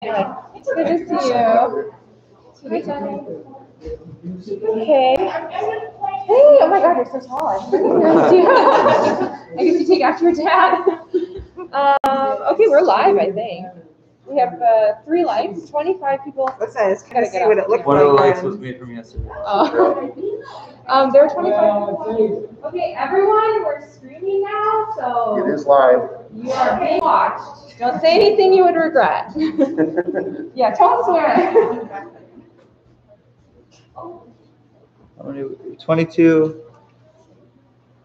It's good to see you. Hi, Johnny. Okay. Hey, oh my God, you're so tall. I guess you take after your dad. Okay, we're live, I think. We have 3 lights, 25 people. What's that? It's kind of see what it looked like. One of the lights was made from yesterday. There are 25 people. Okay, everyone, we're streaming now, so It is live. you are being watched. Don't say anything you would regret. Yeah, don't swear. How many? 22.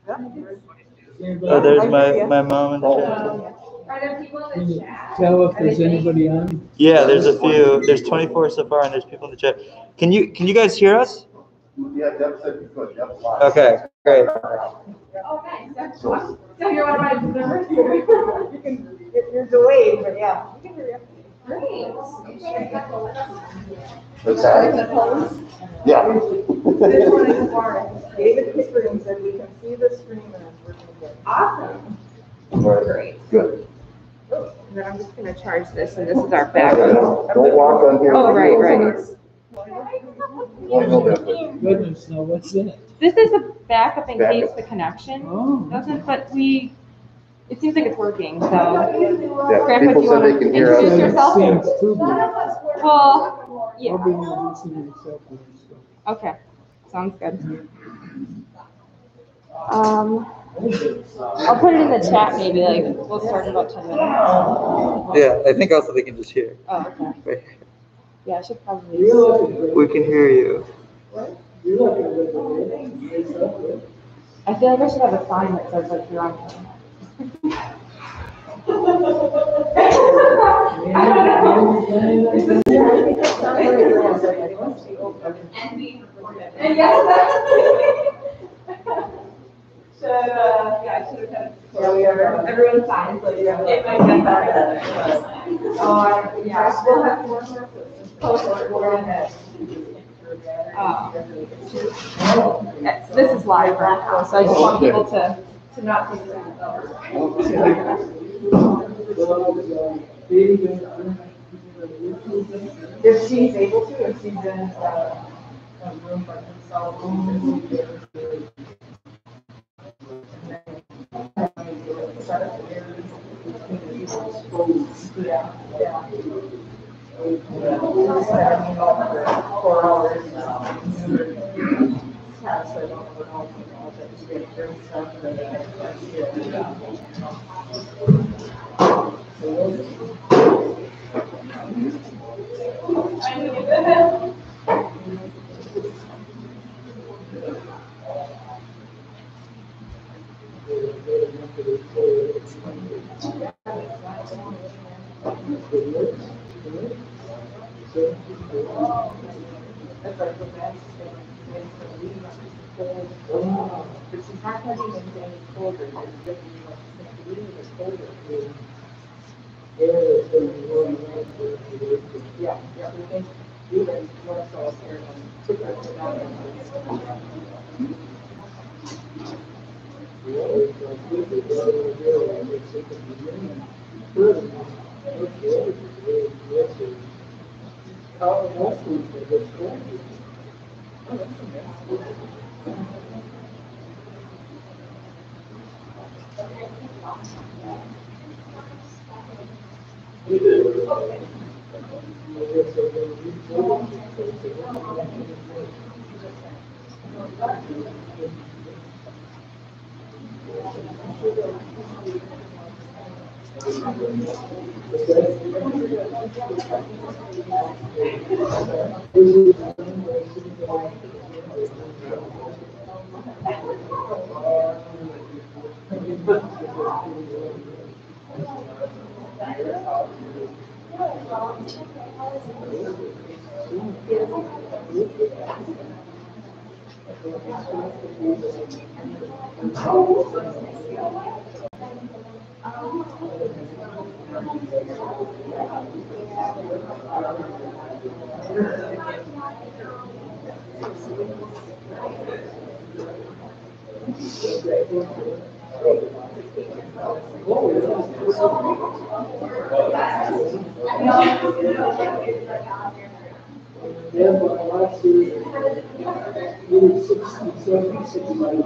Oh, there's my mom and dad. Are there people in the chat? Tell if there's anybody on. Yeah, there's a few. There's 24 so far, and there's people in the chat. Can you guys hear us? Yeah, Deb said you could. Deb's live. Okay, great. Oh, nice. So you're one of my observers? You're delayed, but yeah. We can hear you. Great. What's that? Yeah. David Pickering said we can see the screen and it's working good. Awesome. Great. Good. And then I'm just going to charge this, and this is our backup. Don't walk on here. Oh, right. Goodness, now what's in it? This is a backup in case Backup. the connection Oh. doesn't, but it seems like it's working, so. Yeah, Grandpa, people do you said want they to can hear us. introduce yourself? Seems too good. Well, yeah. I'll be introducing myself to this stuff. Okay, sounds good. I'll put it in the chat maybe, like, we'll start in about 10 minutes. Yeah, I think also they can just hear. Oh, okay. Right. Yeah, I should probably. We can hear you. I feel like I should have a sign that says, like, you're on camera. Everyone signs, like, it might get better. Yeah, we'll have more post this is live right now, so I just want people to not think that. If she's able to, if she's in a room by herself. Yeah. 4 hours. Yeah, but last year, we were 67, 65.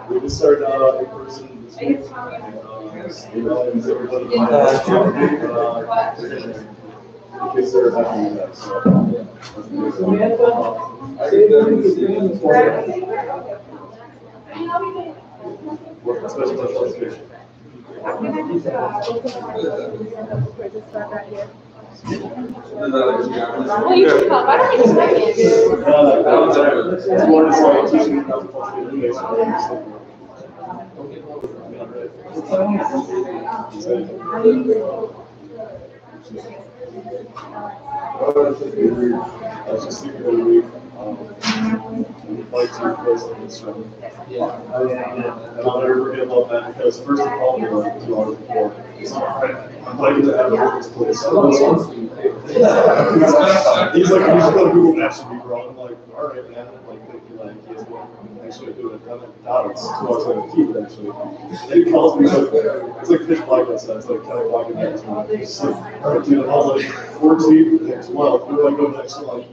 We just started in person this week. In case they're having that, so. Well, you can help. I don't think it's I was just thinking of the week, like to replace the instrument. Yeah. And I'll never forget about that because first he called me like 2 hours before. He's like, all right, I'm planning to have a this place. He's like, you should go to Google Maps and be wrong. I'm like, all right, man. Like, thinking like, he has to actually do it. Now it's 2 hours later, keep it actually. And he calls me, it's like pitch black outside. It's like 10 o'clock at night. It's like, all right, dude, I was like 14 and 12. We're like, go next to like,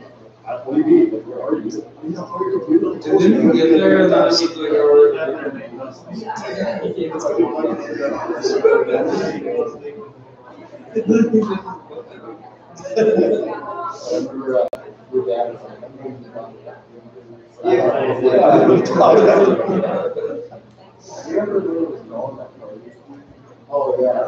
what do you mean? Like, where are you? He's like, yeah, how are you, dude? Didn't you get there and that was like Oh, yeah.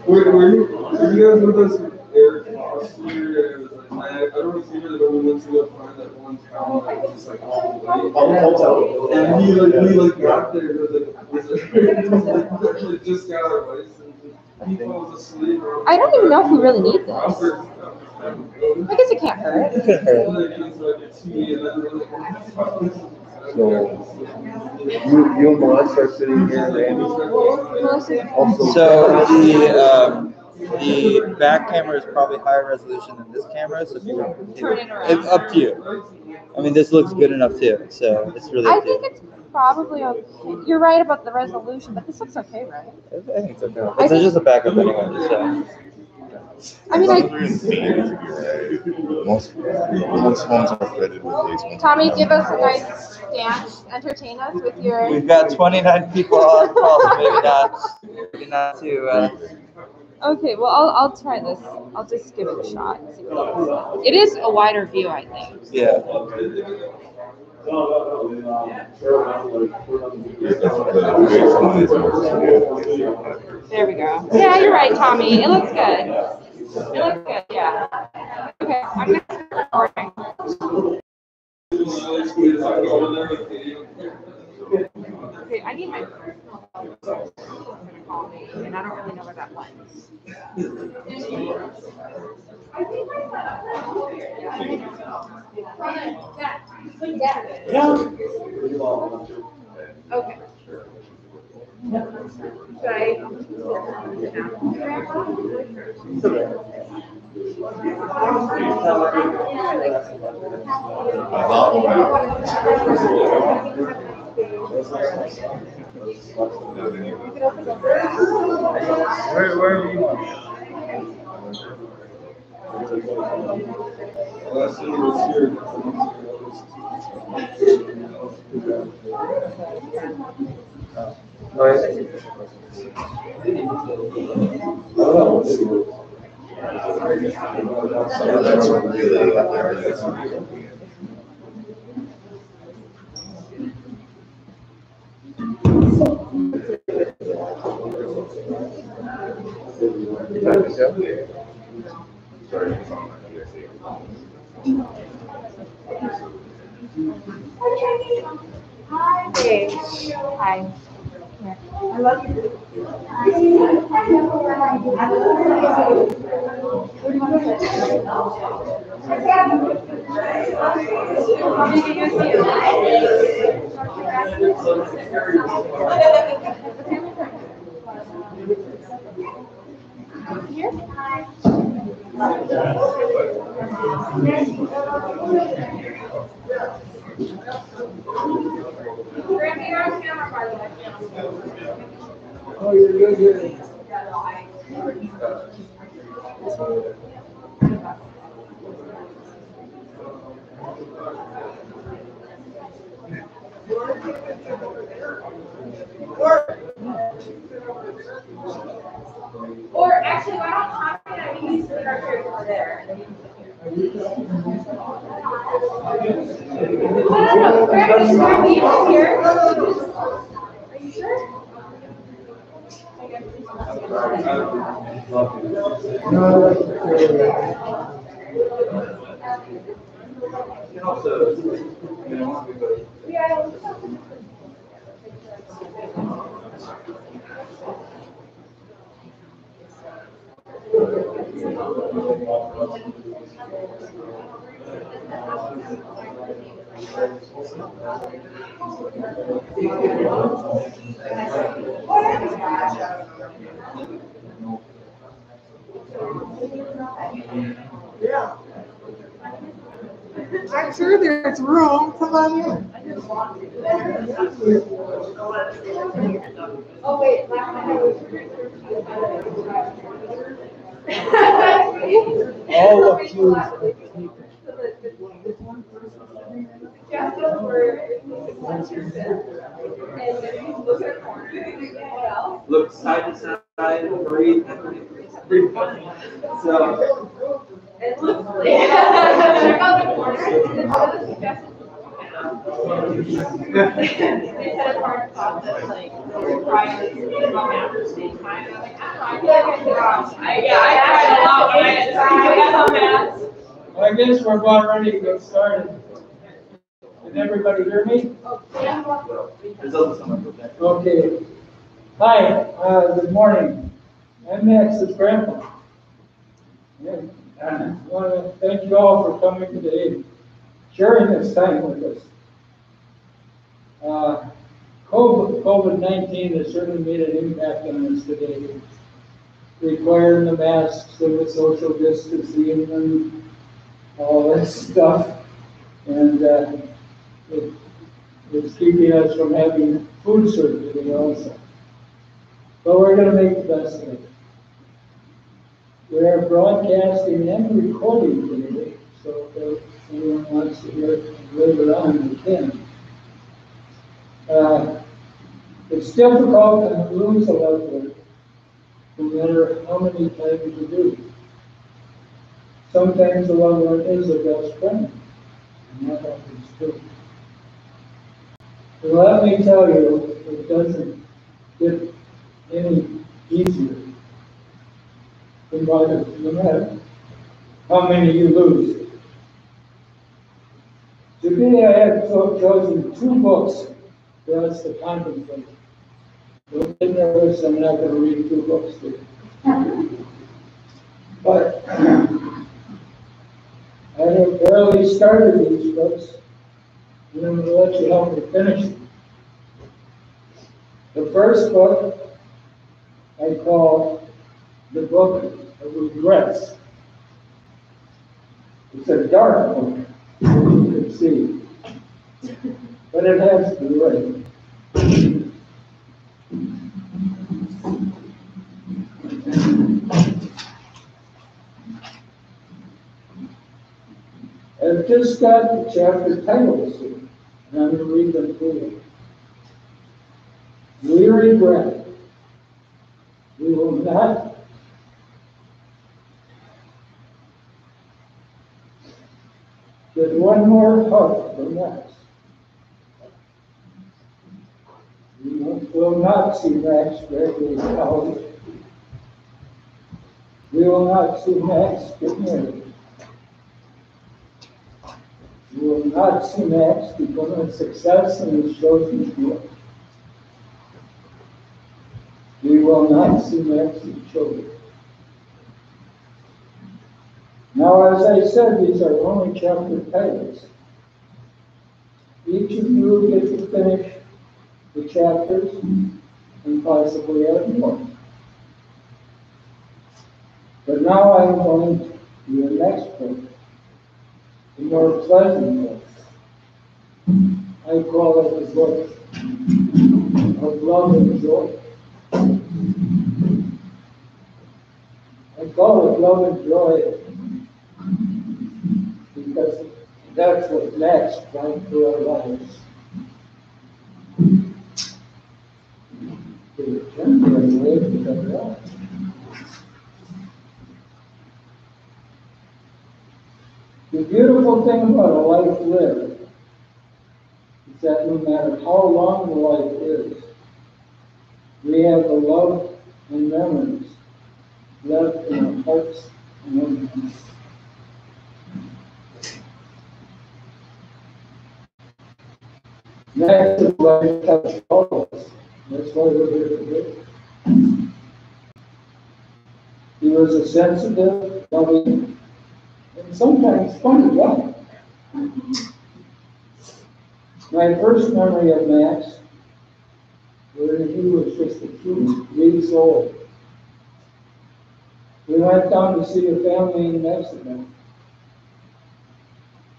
Were you guys with us Eric last year? I don't remember that we went to go find that one town that was just like all the way. And he got there, he actually just got our license. He falls asleep. I don't even know if we really need this. I guess it can't hurt. It could hurt. So, you and Melissa are sitting here, Randy. Also, So the back camera is probably higher resolution than this camera, so if you Turn it around. it's up to you. I mean, this looks good enough too, so it's really I up to you. think it's probably okay. You're right about the resolution, but this looks okay, right? I think it's okay. It's just a backup anyway, just so. I mean, most homes are fitted with these ones. Tommy, give us a nice dance. Entertain us with your. We've got 29 people on call, so maybe not too. Okay, well, I'll try this. I'll just give it a shot. And see what it is a wider view, I think. Yeah. There we go. Yeah, you're right, Tommy. It looks good. It looks good, yeah. Okay, I'm going to start recording. Okay, I need my personal phone. Someone's going to call me, and I don't really know where that went. Yeah. Okay. Should I Wherever you want. Last time he was here. That's really Hey. Hi. I love you. Oh, you're good. Or actually, why don't Tommy and I maybe split our chairs over there? No, Greg, you here? Are you sure? Yeah. Yeah. I'm sure there's room. Come on in. Oh, wait, last time I was. All accused. Look side to side, breathe. Breathe. So. It looks like. Check out the corner. They said a part of that, like, trying about math at the same time. And I'm like, I don't know, I feel like I cried a lot when I had to try math. Well, I guess we're about ready to get started. Can everybody hear me? Okay. Hi, good morning. I'm Max's grandpa. And I want to thank you all for coming today, sharing this time with us. COVID-19 has certainly made an impact on us today, requiring the masks and the social distancing and all that stuff. And it's keeping us from having food certainty also. But we're going to make the best of it. We are broadcasting and recording today, so if anyone wants to hear it later on, they can. It's difficult to lose a loved one, no matter how many times you do. Sometimes a loved one is a best friend, and that happens too. But let me tell you, it doesn't get any easier, no matter how many you lose. Today I have chosen 2 books for us to contemplate. Don't get nervous, I'm not going to read 2 books to you. But I have barely started these books, And I'm gonna let you help me finish it. The first book I call the book of regrets. It's a dark book, as you can see, but it has to be right. I've just got the chapter titles here, and I'm going to read them to you. We regret. We will not get one more hug from Max. We will not see Max graduate college. We will not see Max get married. We will not see Max become a success in his chosen field. We will not see Max's children. Now, as I said, these are only chapter titles. Each of you get to finish the chapters and possibly add more. But now I'm going to the next book, the more pleasant book. I call it the book of love and joy. I call it love and joy because that's what Max brought to our lives. The beautiful thing about a life lived is that no matter how long the life is, we have the love and memories left in our hearts and minds. Max's life touched all of us. That's why we're here today. He was a sensitive, loving, and sometimes funny guy. My first memory of Max was when he was just a few weeks old. We went down to see a family in Mexico.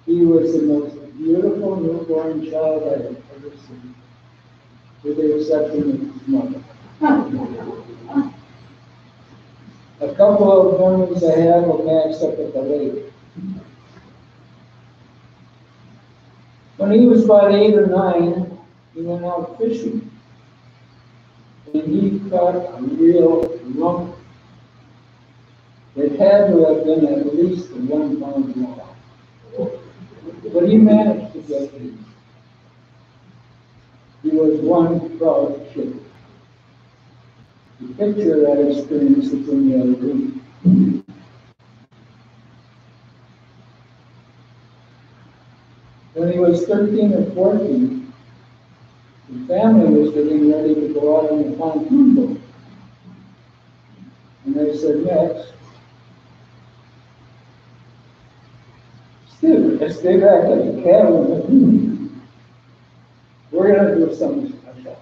He was the most beautiful newborn child I had ever seen, with the exception of his mother. A couple of memories I have of Max up at the lake. When he was about 8 or 9, he went out fishing. And he caught a real lump that had to have been at least 1 pound long. But he managed to get it. He was one proud kid. The picture of that experience is in the other room. When he was 13 or 14, the family was getting ready to go out on the pontoon boat. And I said, Max, stay back at the cabin with me. We're going to do something special.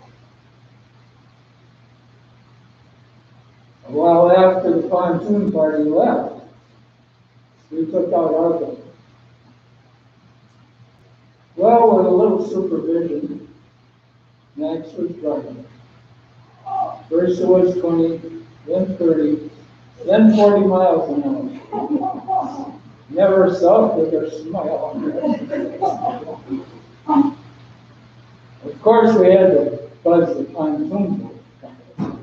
A while after the pontoon party left, we took out our boat. Well, with a little supervision, Max was driving. First it was 20, then 30, then 40 miles an hour. Never saw a bigger smile on her face. Of course, we had to buzz the pontoon boat.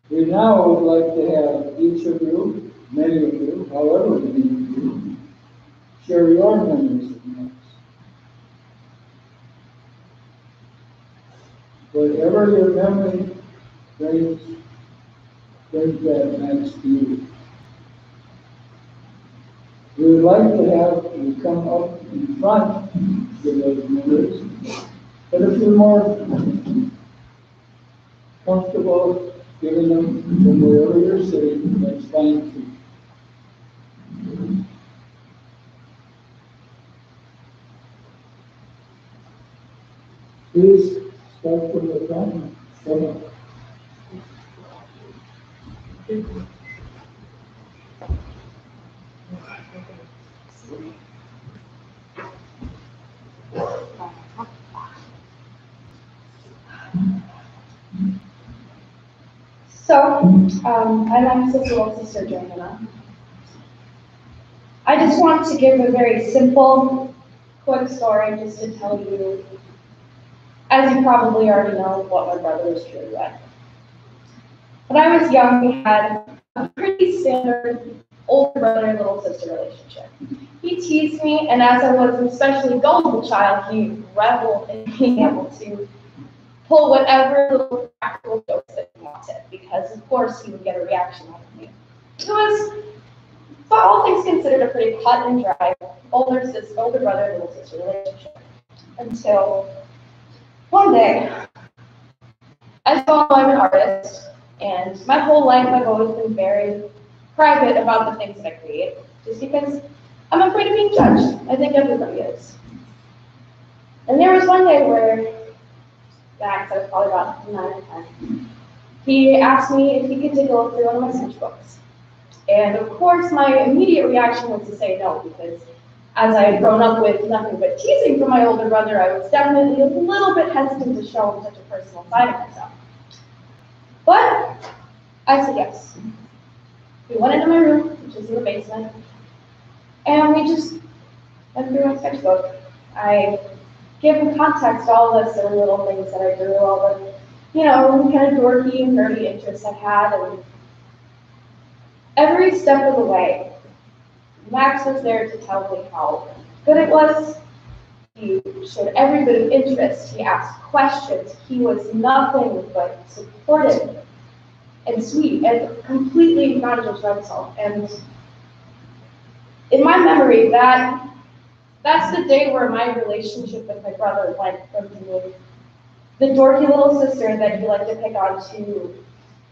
We now would like to have each of you, many of you, however many of you, share your memories of Max. Whatever your memory brings that Max to you. We would like to have you come up in front with those memories, but if you're more comfortable giving them from wherever you're sitting, that's fine too. Please start from the front. Stand up. So, I'm Max's little sister, Joanna. I just want to give a very simple, quick story just to tell you, as you probably already know, what my brother was truly like. When I was young, we had a pretty standard older brother and little sister relationship. He teased me, and as I was an especially gullible child, he reveled in being able to pull whatever little practical jokes that he wanted, because of course he would get a reaction out of me. It was, for all things considered, a pretty cut and dry older brother, little sister relationship. Until one day, as you all know, I'm an artist, and my whole life I've always been very private about the things that I create, just because I'm afraid of being judged. I think everybody is. And there was one day where Max, I was probably about 9 or 10. He asked me if he could take a look through one of my sketchbooks. And of course, my immediate reaction was to say no, because as I had grown up with nothing but teasing from my older brother, I was definitely a little bit hesitant to show him such a personal side of myself. But I said yes. We went into my room, which is in the basement, and we just went through my sketchbook. I gave him context to all the silly little things that I drew, all the, kind of dorky and nerdy interests I had, and every step of the way, Max was there to tell me how good it was. He showed every bit of interest. He asked questions. He was nothing but supportive and sweet and completely non-judgmental. And in my memory, that's the day where my relationship with my brother went from being the dorky little sister that he liked to pick on to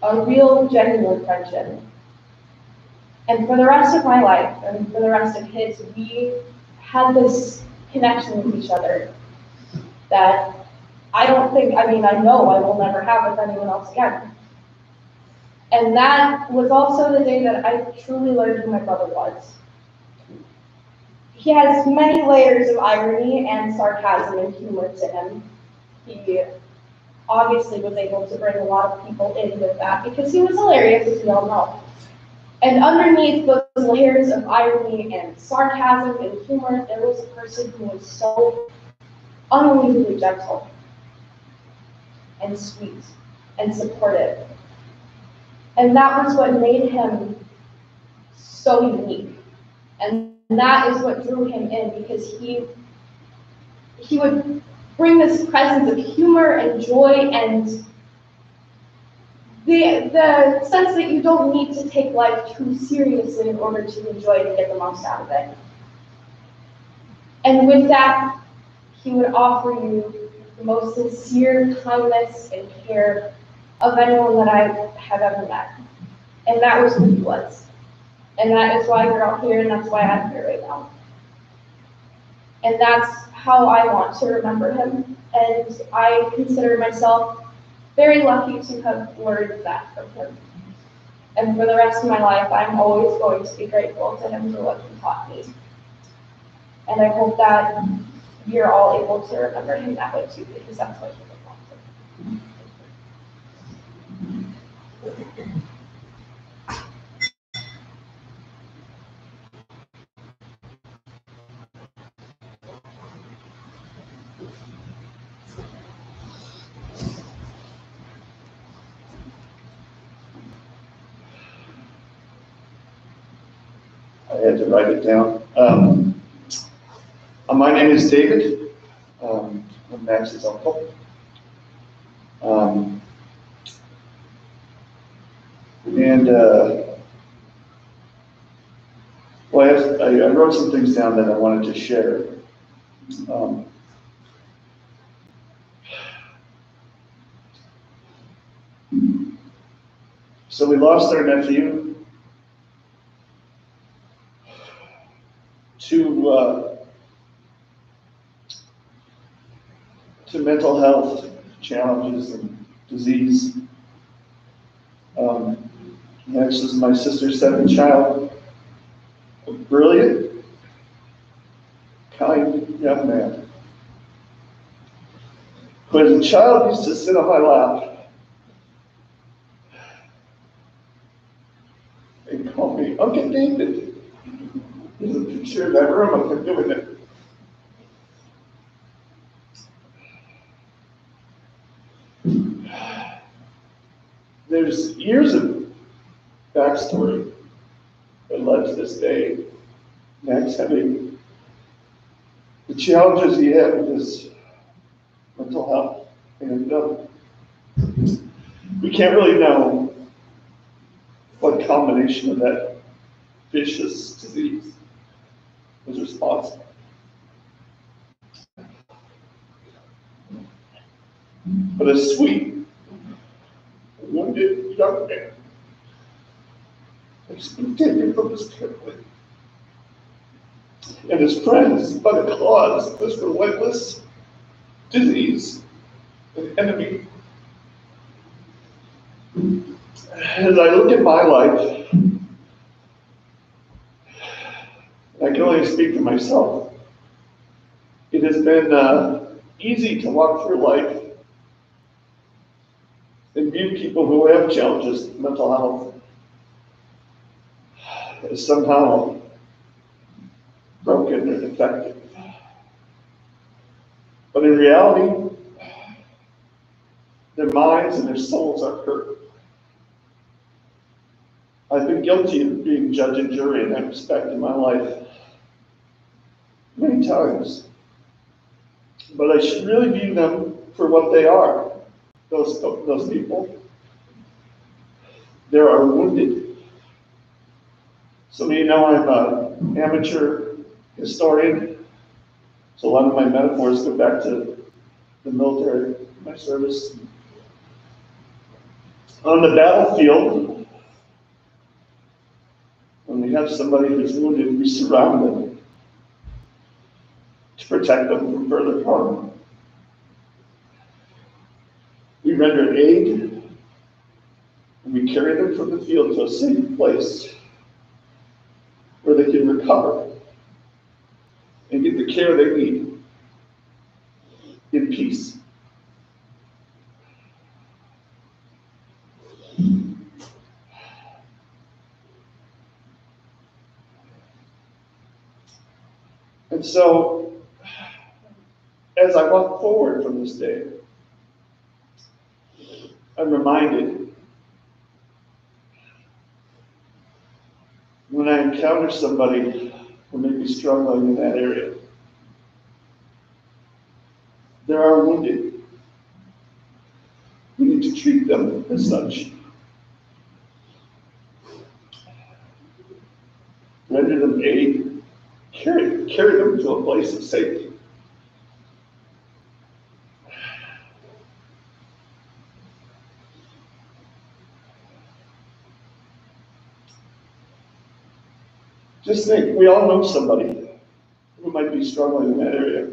a real, genuine friendship. And for the rest of my life, and for the rest of his, we had this connection with each other that I know I will never have with anyone else again. And that was also the day that I truly learned who my brother was. He has many layers of irony and sarcasm and humor to him. He obviously was able to bring a lot of people in with that because he was hilarious, as we all know. And underneath those layers of irony and sarcasm and humor, there was a person who was so unbelievably gentle and sweet and supportive. And that was what made him so unique. And that is what drew him in, because he would bring this presence of humor and joy and the sense that you don't need to take life too seriously in order to enjoy it and get the most out of it. And with that, he would offer you the most sincere kindness and care of anyone that I have ever met. And that was who he was. And that is why you're all here, and that's why I'm here right now. And that's how I want to remember him. And I consider myself very lucky to have learned that from him. And for the rest of my life, I'm always going to be grateful to him for what he taught me. And I hope that you're all able to remember him that way too, because that's what he was. I had to write it down. My name is David. I'm Max's uncle. I wrote some things down that I wanted to share. So we lost our nephew to to mental health challenges and disease. Max is my sister's seventh child, a brilliant, kind young man who as a child used to sit on my lap and call me Uncle David. There's a picture in that room of him doing it. There's years of backstory that led to this day. Max having the challenges he had with his mental health. And we can't really know what combination of that vicious disease was responsible. But a sweet, wounded young man has been taken from his family. And his friends, by the claws of this relentless disease, an enemy. As I look at my life, I can only speak for myself. It has been easy to walk through life and view people who have challenges with mental health as somehow broken or defective. But in reality, their minds and their souls are hurt. I've been guilty of being judge and jury in that respect in my life many times. But I should really view them for what they are, those people. They are wounded. Some of you know I'm an amateur historian, so a lot of my metaphors go back to the military, my service. On the battlefield, when we have somebody who's wounded, we surround them to protect them from further harm. We render aid, and we carry them from the field to a safe place where they can recover and get the care they need in peace. And so, as I walk forward from this day, I'm reminded when I encounter somebody who may be struggling in that area, they are wounded. We need to treat them as such. Render them aid, carry them to a place of safety. Just think, we all know somebody who might be struggling in that area.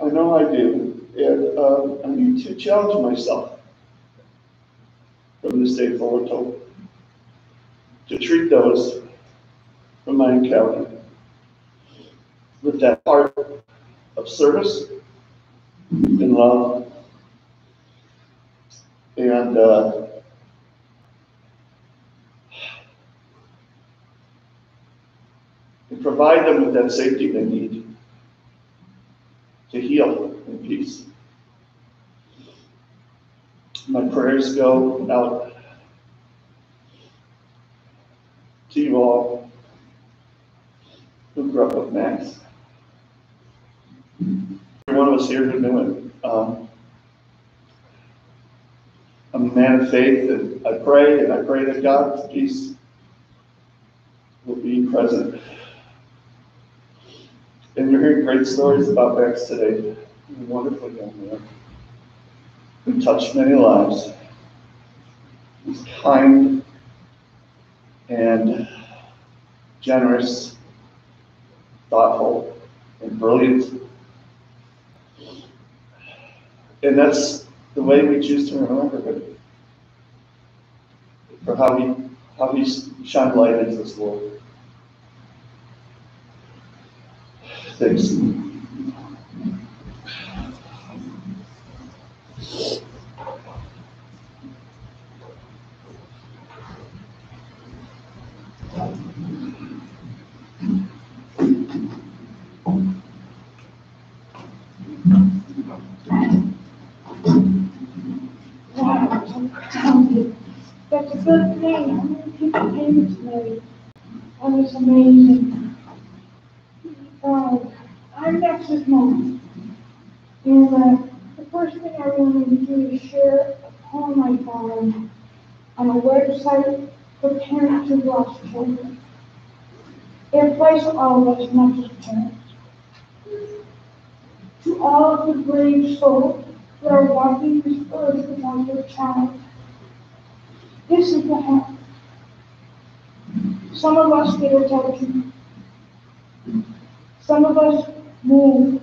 I know I do, and I need to challenge myself from this day forward to treat those from my encounter with that heart of service and love and provide them with that safety they need to heal in peace. My prayers go out to you all who grew up with Max. Every one of us here who knew him. I'm a man of faith, and I pray that God's peace will be present. And you're hearing great stories about Max today. He's a wonderful young man who touched many lives. He's kind and generous, thoughtful, and brilliant. And that's the way we choose to remember him. For how he shined light into this world. Thanks. That's a good thing. How many people came today? That was amazing. I'm Max's mom. And the first thing I wanted to do is share a poem I found on a website for parents who lost children. It applies to all of us, not just parents. To all of the brave souls that are walking this earth without their child. This is what happens. Some of us get attention. Some of us move.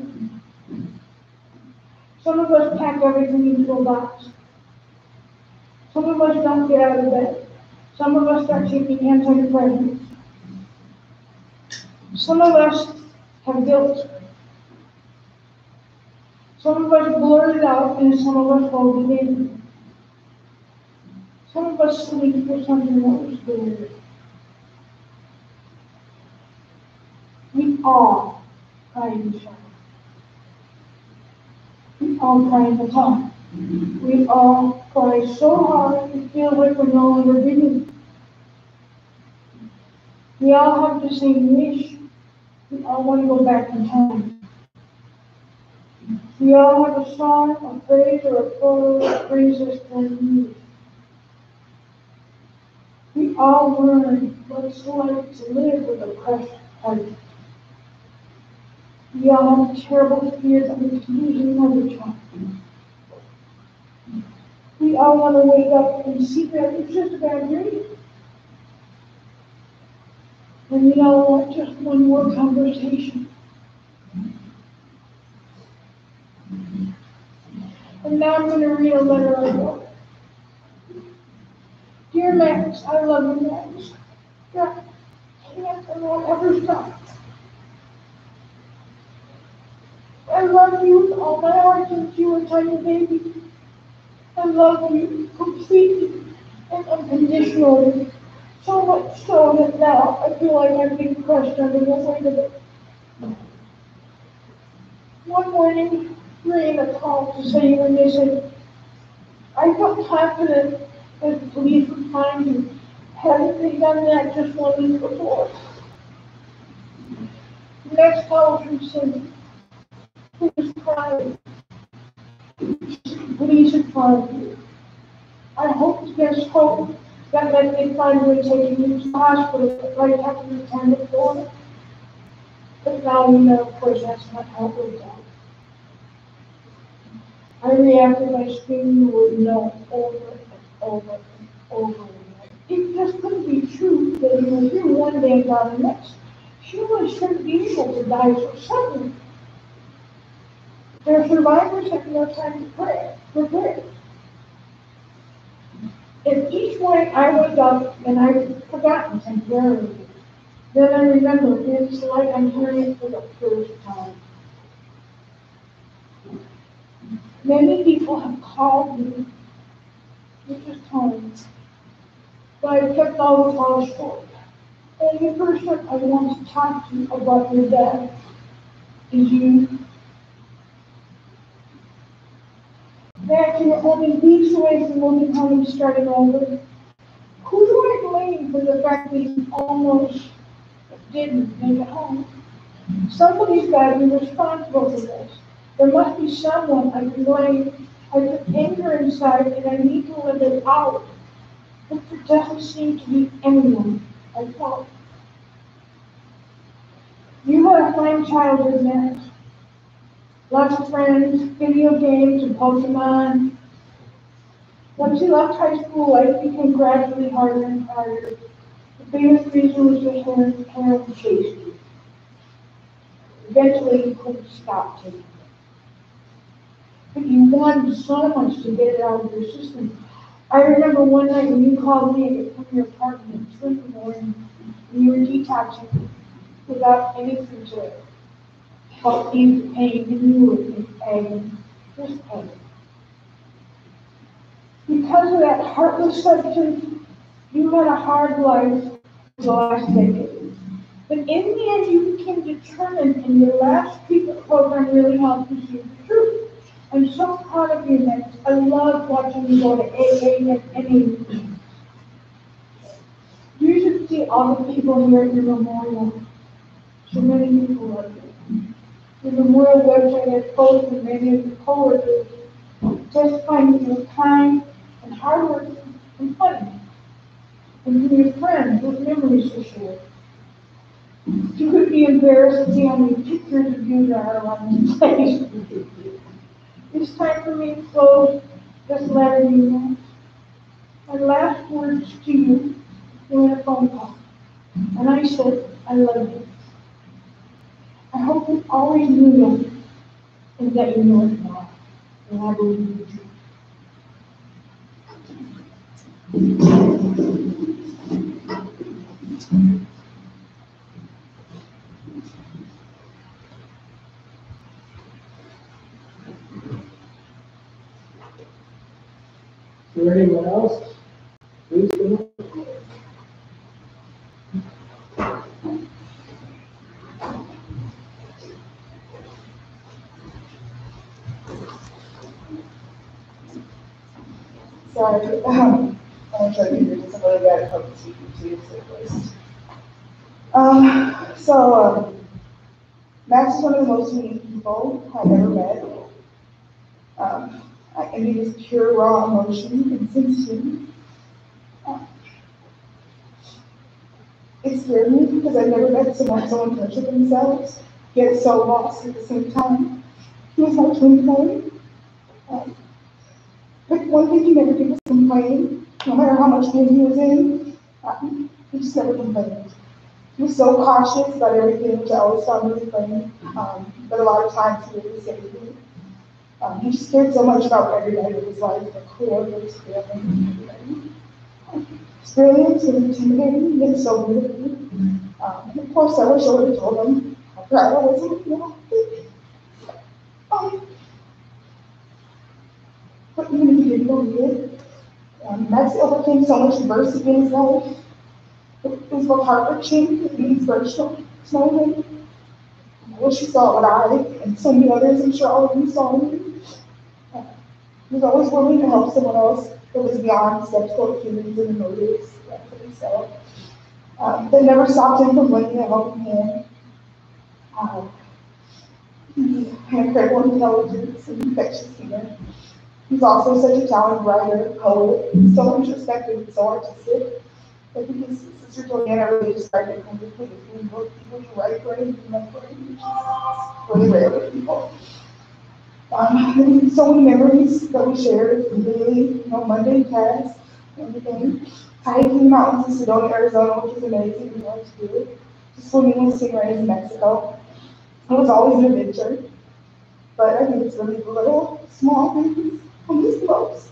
Some of us pack everything into a box. Some of us don't get out of bed. Some of us start taking antidepressants. Some of us have guilt. Some of us blurt it out and some of us hold it in. Some of us sleep for something that was good. We all cry in the shower. We all cry in the car. We all cry so hard we feel like we're no longer breathing. We all have the same wish. We all want to go back in time. We all have a song, a phrase, or a photo that brings us to youth. We all learn what it's like to live with a crushed heart. We all have a terrible fear that we can lose another child. We all want to wake up and see that it's just a bad dream. And we all want just one more conversation. And now I'm going to read a letter I wrote. Dear Max, I love you, Max. God can't and won't ever stop. I love you with all my heart since you were a tiny baby. I love you completely and unconditionally. So much so that now I feel like I'm being crushed under the weight of it. One morning, Raina called to say you were missing. I felt confident that the police would find you. Hadn't they done that just 1 week before? The next call was from Cindy, who was crying. Police had found you. I hoped there's hope that they find you and take you to the hospital right after the time of Florida. But now we know, of course, that's not how it worked out. I reacted by screaming the word no over and over and over again. It just couldn't be true that you were here one day and gone the next. She shouldn't be able to die so suddenly. Their survivors have no time to prepare. And each morning I wake up and I've forgotten temporarily. Then I remember, and it's like I'm hearing it for the first time. Many people have called me, which is home, but I've kept all the calls short. Only person I want to talk to about your death is you. Max, you're only weeks away from moving home and starting over. Who do I blame for the fact that you almost didn't make it home? Somebody's got to be responsible for this. There must be someone I can blame. I put anger inside and I need to let it out. But there doesn't seem to be anyone I thought. You had a fine childhood, Max. Lots of friends, video games, and Pokemon. Once you left high school, life became gradually harder and harder. The biggest reason was your parents chased you. Eventually, you couldn't stop taking it. but you wanted so much to get it out of your system. I remember one night when you called me from your apartment, 2 in the morning, and you were detaching without anything to it. Felt deep pain, and you were in agony, just pain. Because of that heartless substance, you had a hard life the last decade. But in the end, you became determined, and your last treatment program really helped you see the truth. I'm so proud of you, Max. I love watching you go to AA and NA. You should see all the people here at your memorial. So many people love you. The memorial website has posted many of your coworkers testifying that you were kind and hardworking and funny. And to your friends with memories to share. You could be embarrassed to see how many pictures of you there are around the place. It's time for me to close this letter, you know. My last words to you were in a phone call. And I said, I love you. I hope you always knew that and that you know it now. And I believe you too. Is there anyone else? Please come up. Sorry, I'm trying to do this a really bad focus so you can see it's first. Max is one of the most unique people I've ever met. I envy his pure raw emotion and sensitivity. It scared me because I've never met someone so in touch with themselves, yet so lost at the same time. He was my twin flame. But one thing he never did was complain, no matter how much pain he was in. He just never complained. He was so cautious about everything, which I always found really funny. But a lot of times he really saved me. He just cared so much about everybody in his life, the coworkers, family, everybody. His brilliance was intimidating, yet so beautiful. Of course, I wish I would have told him how proud I was of him. But even if he didn't believe it, Max overcame so much adversity in his life. It was both heart-wrenching and inspirational. I wish you saw what I and so many others, I'm sure all of you saw in me. He was always willing to help someone else that was beyond steps toward feelings and motives for himself. That never stopped him from lending a helping hand. He had incredible intelligence and infectious humor. He's also such a talented writer, poet, so introspective and so artistic. I think his sister Joanna really described it wonderfully. People who write for him, who write for him, which is really rare with people. So many memories that we shared daily, Monday tasks, everything. Hiking in the mountains in Sedona, Arizona, which was amazing. We loved to do it. Swimming with stingrays in Mexico. It was always an adventure. But I think it's really the little, small things on these slopes.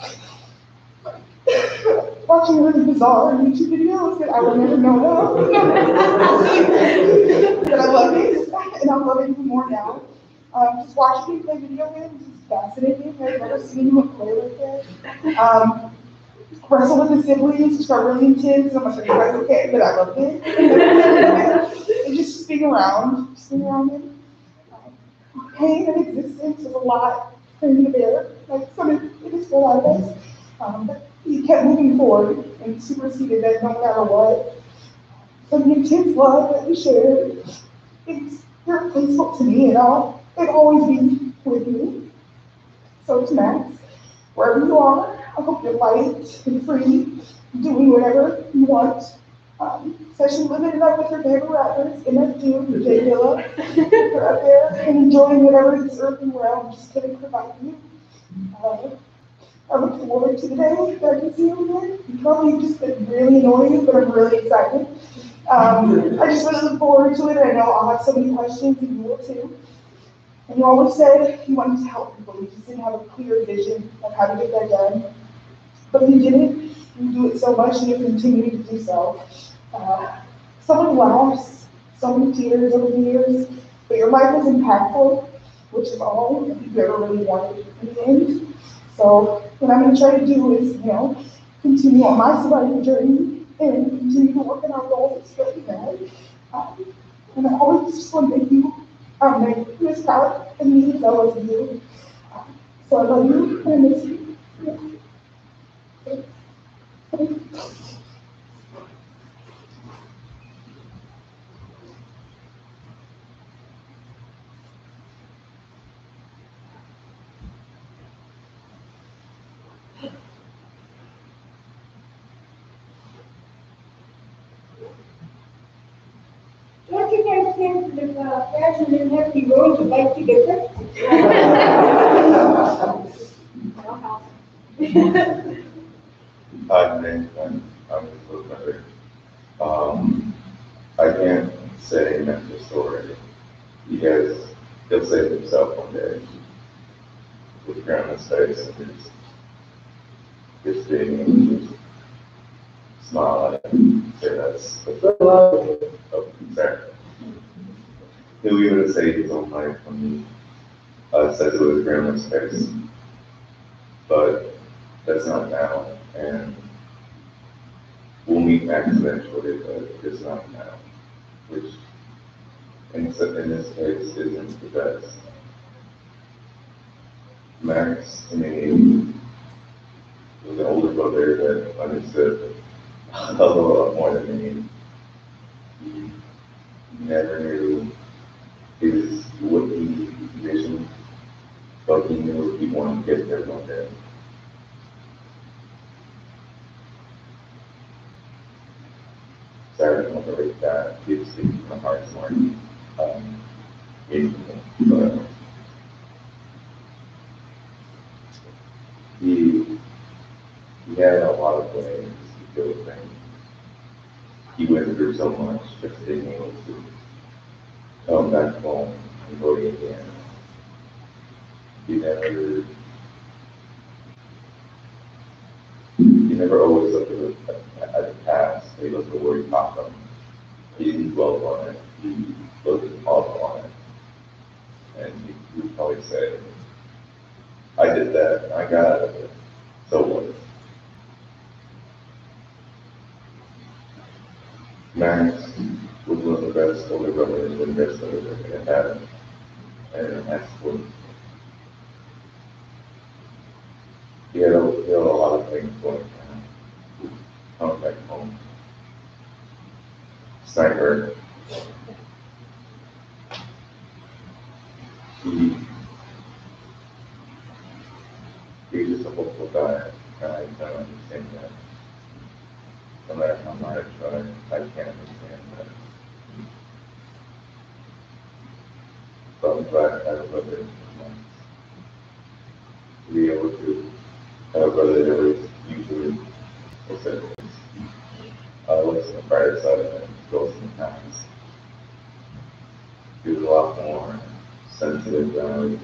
Watching really bizarre YouTube videos that I would never know of. But I love it, and I love it even more now. Just watching him play video games is fascinating. I've never seen him play like that. Wrestle with his siblings, which got really intense. I'm not sure you guys okay, but I loved it. And just being around him. Pain and existence is a lot for him to bear. Like it is for a lot of us. But he kept moving forward and superseded that no matter what. So the intense love that we shared, it's irreplaceable to me, and it'll always be with me. So to Max, wherever you are, I hope you're light and free, doing whatever you want. Especially living it up with your favorite rappers, MF2, J Dilla, they're up there, and enjoying whatever this earthen realm just can provide you. I look forward to the day that I can see you again. Probably just been really annoying, but I'm really excited. I just really look forward to it. I know I'll have so many questions, and you will too. And you always said you wanted to help people, you just didn't have a clear vision of how to get that done. But you did it, you do it so much, and you continue to do so. So many laughs, so many tears over the years, but your life was impactful, which is all you ever really wanted in the end. So what I'm gonna try to do is, continue on my survival journey and continue to work on our goals that we had. And I always just want to make you, make Miss proud and me as well as you. So I love you and I miss you. Don't you guys think that fashion and hefty roads would like to different? Hi, Nathan. I'm just a brother. I can't say mental story. He he'll save himself one day with grandma's face and his being and just smile and say that's of concern. He'll even say his own life when he says it with grandma's face. But that's not now, and we'll meet Max eventually, but it's not now, which in this case isn't the best. Max, to me, was an older brother that understood a lot more than me. He never knew what he envisioned, but he knew he wanted to get there one day. Sorry, I'm not really that. He's speaking from heart more. But he had a lot of ways to deal with things. He went through so much just being able to come back home and go again. He never always looked at the past. He looked at where he caught from. He didn't dwell on it. He looked off on it. And he would probably say, I did that and I got out of it. So what? Max was one of the best older brothers and best brothers I could have had. And that's what he had a lot of things going on. Coming back home. Sniper. He's just a hopeful guy, and I don't understand that. No matter how much I try, I can't understand that. But I'm glad I have a brother to be able to have a brother that was usually listen on the brighter side of it, goes sometimes. He was a lot more sensitive than I would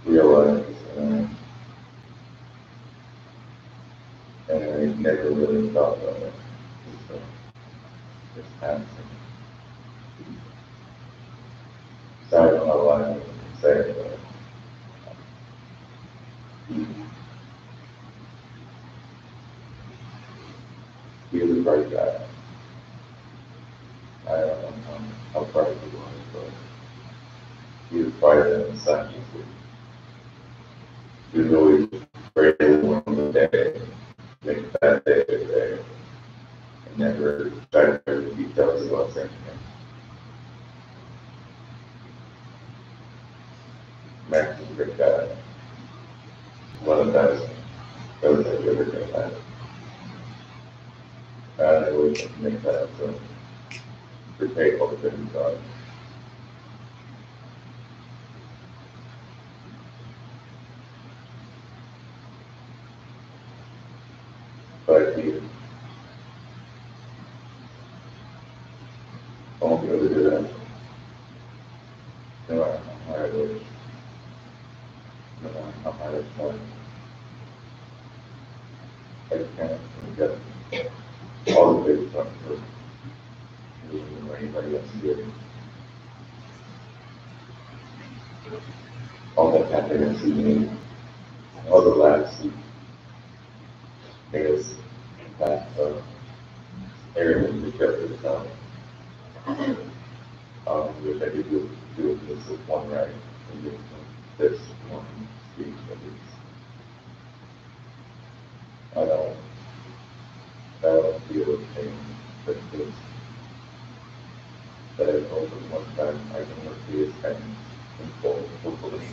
realize, and I never really thought about it. So it's passing. So I don't know why I can say it, but he was a bright guy. I don't know how bright he was, but he was brighter than the sun usually. He was always ready to win the day, make a bad day every day, and never tried to be jealous about anything. Max was a great guy. One of the best coaches I've ever had. I always make that up to him. Repay all the good he's done. But he won't be able to do that. And I'm at a point. I can't get all the big stuff for me or anybody else here. All that happiness in me, all the laughs, made us that area we kept it down. Wish I could do this with one right and give this one speech at least. I don't feel the pain that this, that I hope at one time I can work these hands in full, hopefully.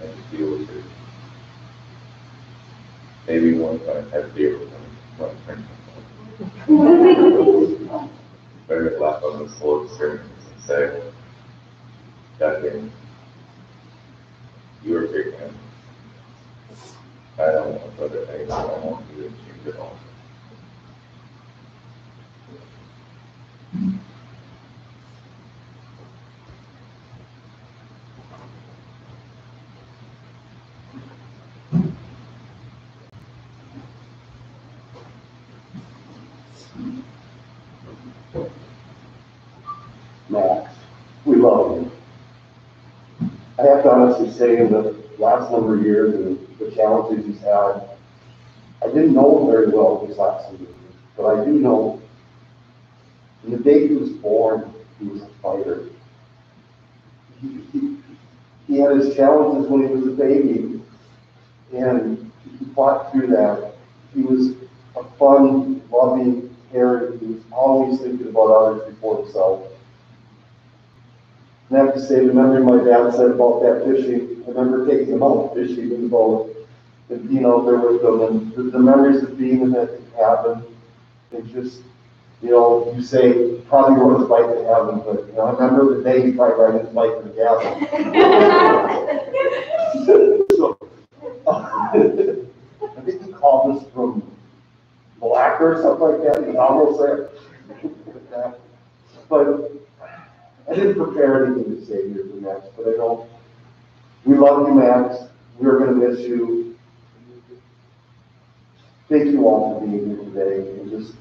And feel it. Maybe one time have beer with them, one friend. Better laugh on the slow experience and say, that day, you were taking it. I don't want other things, I don't want you to change it all. Max, we love you. I have to honestly say, in the last number of years and the challenges he's had, I didn't know him very well these last few years, but I do know from the day he was born, he was a fighter. He had his challenges when he was a baby, and he fought through that. He was a fun, loving parent. He was always thinking about others before himself. And I have to say, the memory my dad said about that fishing, I remember taking him out fishing in the boat, and being out there with them, and the memories of being in that cabin, and just, you know, you say, probably rode his bike to heaven, but, you know, I remember the day he tried riding his bike to the cabin. So, I think he called us from Black or something like that, he almost said. But I didn't prepare anything to say here for Max, but I know we love you, Max. We're going to miss you. Thank you all for being here today and just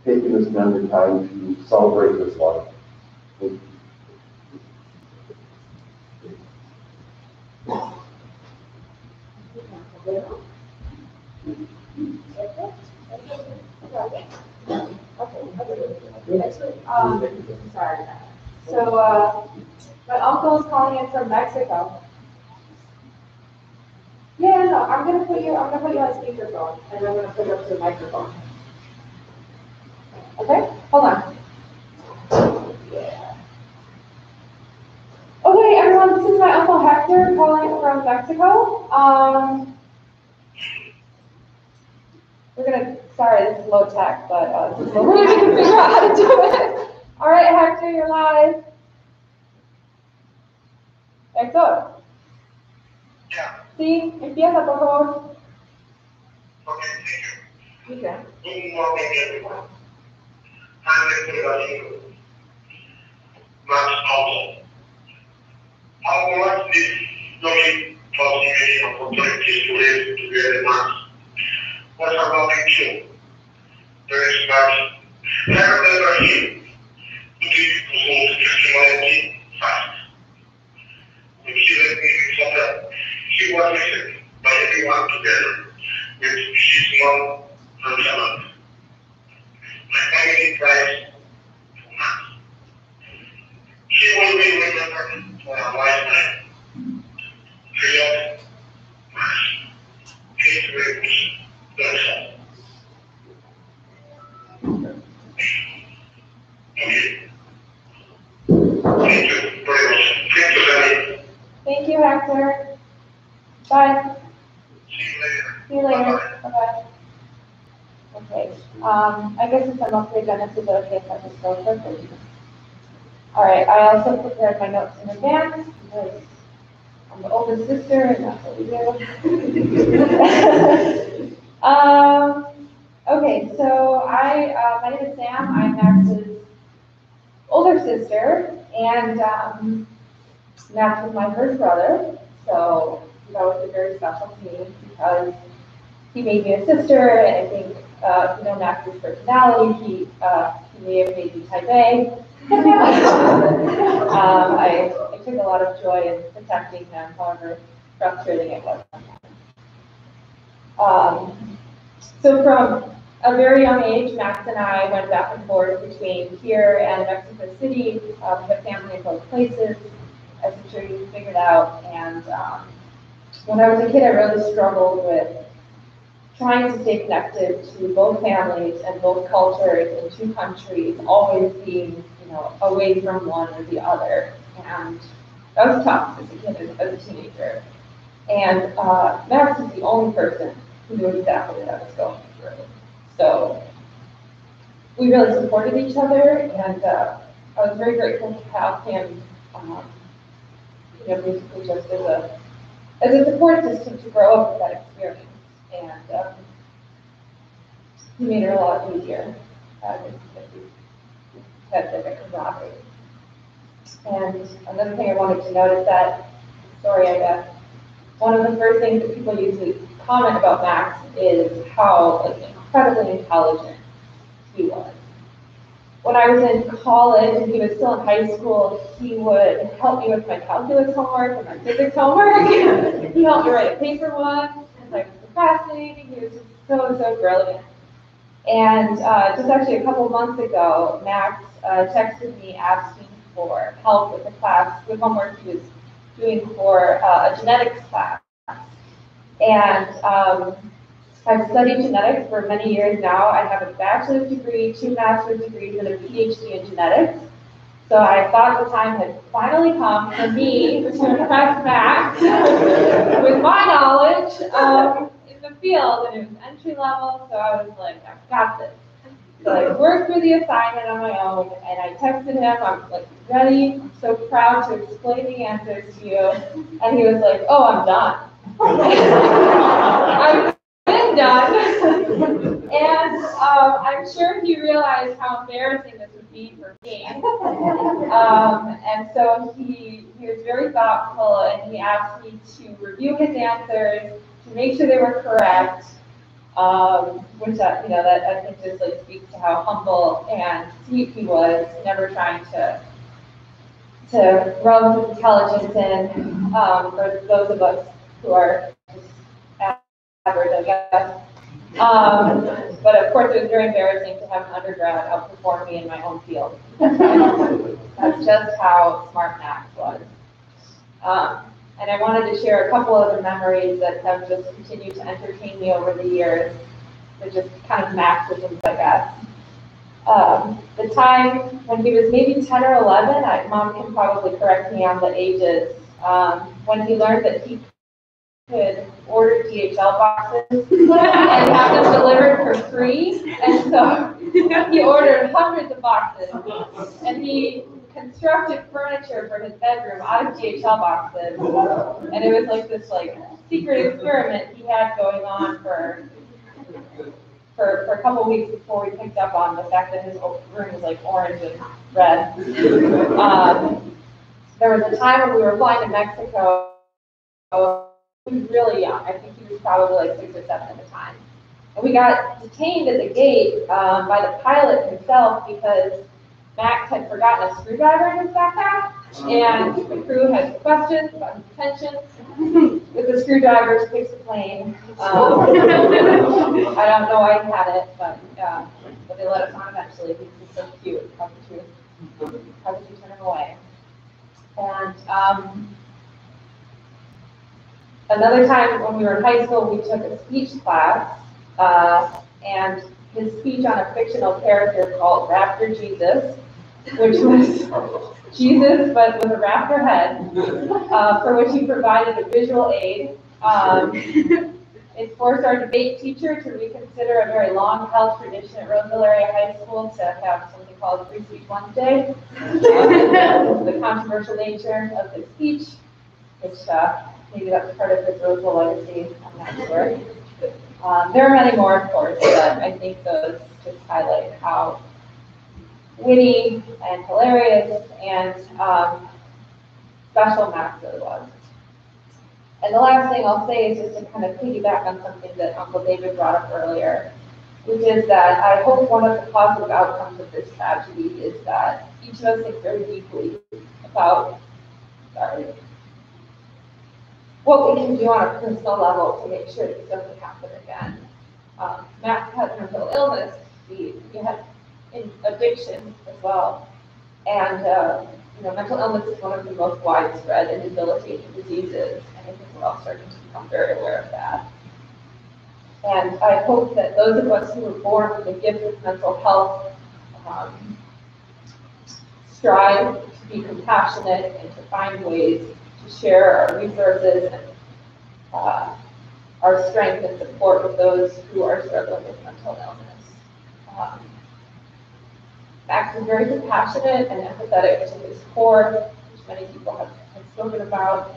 taking this memory time to celebrate this life. Thank you. Sorry. So, my uncle is calling in from Mexico. Yeah, no, I'm gonna put you on speakerphone, and I'm gonna put it up to the microphone. Okay, hold on. Okay, everyone, this is my Uncle Hector calling from Mexico. Sorry, this is low tech, but we're gonna figure out how to do it. All right, Hector, you're live. Hector. Sí, empieza, por favor. Okay. Good morning, everyone. I'm Max Galindo. Maxwell. I want this lovely possibility opportunities to live together, Max. What about you? There is Max. I remember him. To give people Christianity fast. When he left me with supper, he was listened by everyone together with his mom and son. My family cries for Max. He will be remembered for a lifetime. I love Max. His dreams. That's all. Okay. Thank you very much. Thank you, Danny. Thank you, Hector. Bye. See you later. Bye-bye. Okay, I guess since I'm up here, Dennis, is it okay if I just go quickly? All right, I also prepared my notes in advance because I'm the oldest sister and that's what we do. Okay, so my name is Sam. I'm Max's older sister, and Max was my first brother, so that was very special to me because he made me a sister, and I think, Max's personality, he may have made me type A. I took a lot of joy in protecting him, however frustrating it was. So from a very young age, Max and I went back and forth between here and Mexico City. We have family in both places, as I'm sure you figured out. And when I was a kid, I really struggled with trying to stay connected to both families and both cultures in two countries, always being, away from one or the other. And that was tough as a kid, as a teenager. And Max was the only person who knew exactly what I was going through. So we really supported each other, and I was very grateful to have him, basically just as a support system to grow up with that experience. And he made it a lot easier if we had the camaraderie. And another thing I wanted to note is that, sorry, I guess, one of the first things that people usually comment about Max is how incredibly intelligent he was. When I was in college and he was still in high school, he would help me with my calculus homework and my physics homework. He helped me write a paper once because I was procrastinating. He was just so brilliant. And just actually a couple months ago, Max texted me asking for help with the class, with homework he was doing for a genetics class. And I've studied genetics for many years now. I have a bachelor's degree, 2 master's degrees, and a PhD in genetics. So I thought the time had finally come for me to impress Max with my knowledge in the field, and it was entry level, so I was like, I've got this. So I worked through the assignment on my own, and I texted him, I'm like, ready, I'm so proud to explain the answers to you. And he was like, oh, I'm done. I've been done. And I'm sure he realized how embarrassing this would be for me. And so he was very thoughtful, and he asked me to review his answers, to make sure they were correct. Which that I think just speaks to how humble and sweet he was, never trying to rub his intelligence in for those of us who are just average, I guess. But of course, it was very embarrassing to have an undergrad outperform me in my own field. That's just how smart Max was. And I wanted to share a couple other memories that have just continued to entertain me over the years. They're just kind of Maxisms, I guess. The time when he was maybe 10 or 11, Mom can probably correct me on the ages, when he learned that he could order DHL boxes and have them delivered for free. And so he ordered hundreds of boxes, and he constructed furniture for his bedroom out of DHL boxes. And it was like this secret experiment he had going on for a couple weeks before we picked up on the fact that his room was orange and red. There was a time when we were flying to Mexico. He was really young. I think he was probably 6 or 7 at the time. And we got detained at the gate by the pilot himself because Max had forgotten a screwdriver in his backpack, and the crew had questions about his intentions with the screwdriver to fix the plane. I don't know why he had it, but they let us on eventually because he's so cute. How could you turn him away? And another time when we were in high school, we took a speech class, and his speech on a fictional character called Raptor Jesus, which was Jesus but with a raptor head, for which he provided a visual aid. It forced our debate teacher to reconsider a very long-held tradition at Roseville Area High School to have something called Free Speech Wednesday. The controversial nature of the speech, which maybe that's part of his Roseville legacy, I'm not sure. There are many more, of course, but I think those just highlight how witty and hilarious and special Max really was. And the last thing I'll say is just to kind of piggyback on something that Uncle David brought up earlier, which is that I hope one of the positive outcomes of this tragedy is that each of us think very deeply about what we can do on a personal level to make sure this doesn't happen again. Max had mental illness, we had addiction as well, and mental illness is one of the most widespread and debilitating diseases, and I think we're all starting to become very aware of that. And I hope that those of us who were born with the gift of mental health strive to be compassionate and to find ways to share our resources and our strength and support with those who are struggling with mental illness. Max is very compassionate and empathetic to his core, which many people have spoken about,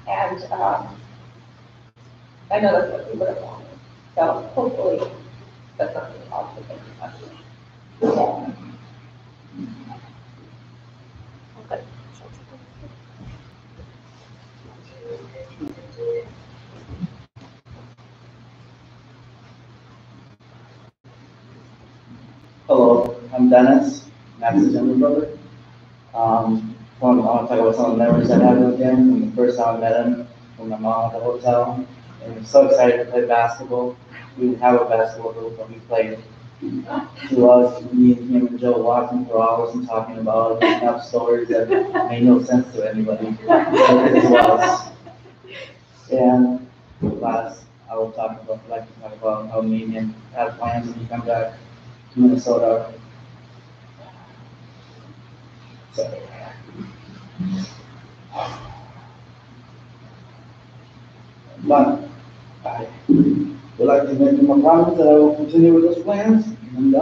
and I know that's what people have wanted. So hopefully that's something positive that can happen. Hello, I'm Dennis, Max's younger brother. I want to talk about some of the memories I had with him. When the first time I met him, when my mom at the hotel, and we were so excited to play basketball. We didn't have a basketball group, but we played. He loved me and him and Joe walking for hours and talking about it, making up stories that made no sense to anybody. But it was. And last, I would like to talk about how me and him have plans when we come back to Minnesota. So, but I would like to make him a promise that I will continue with those plans, and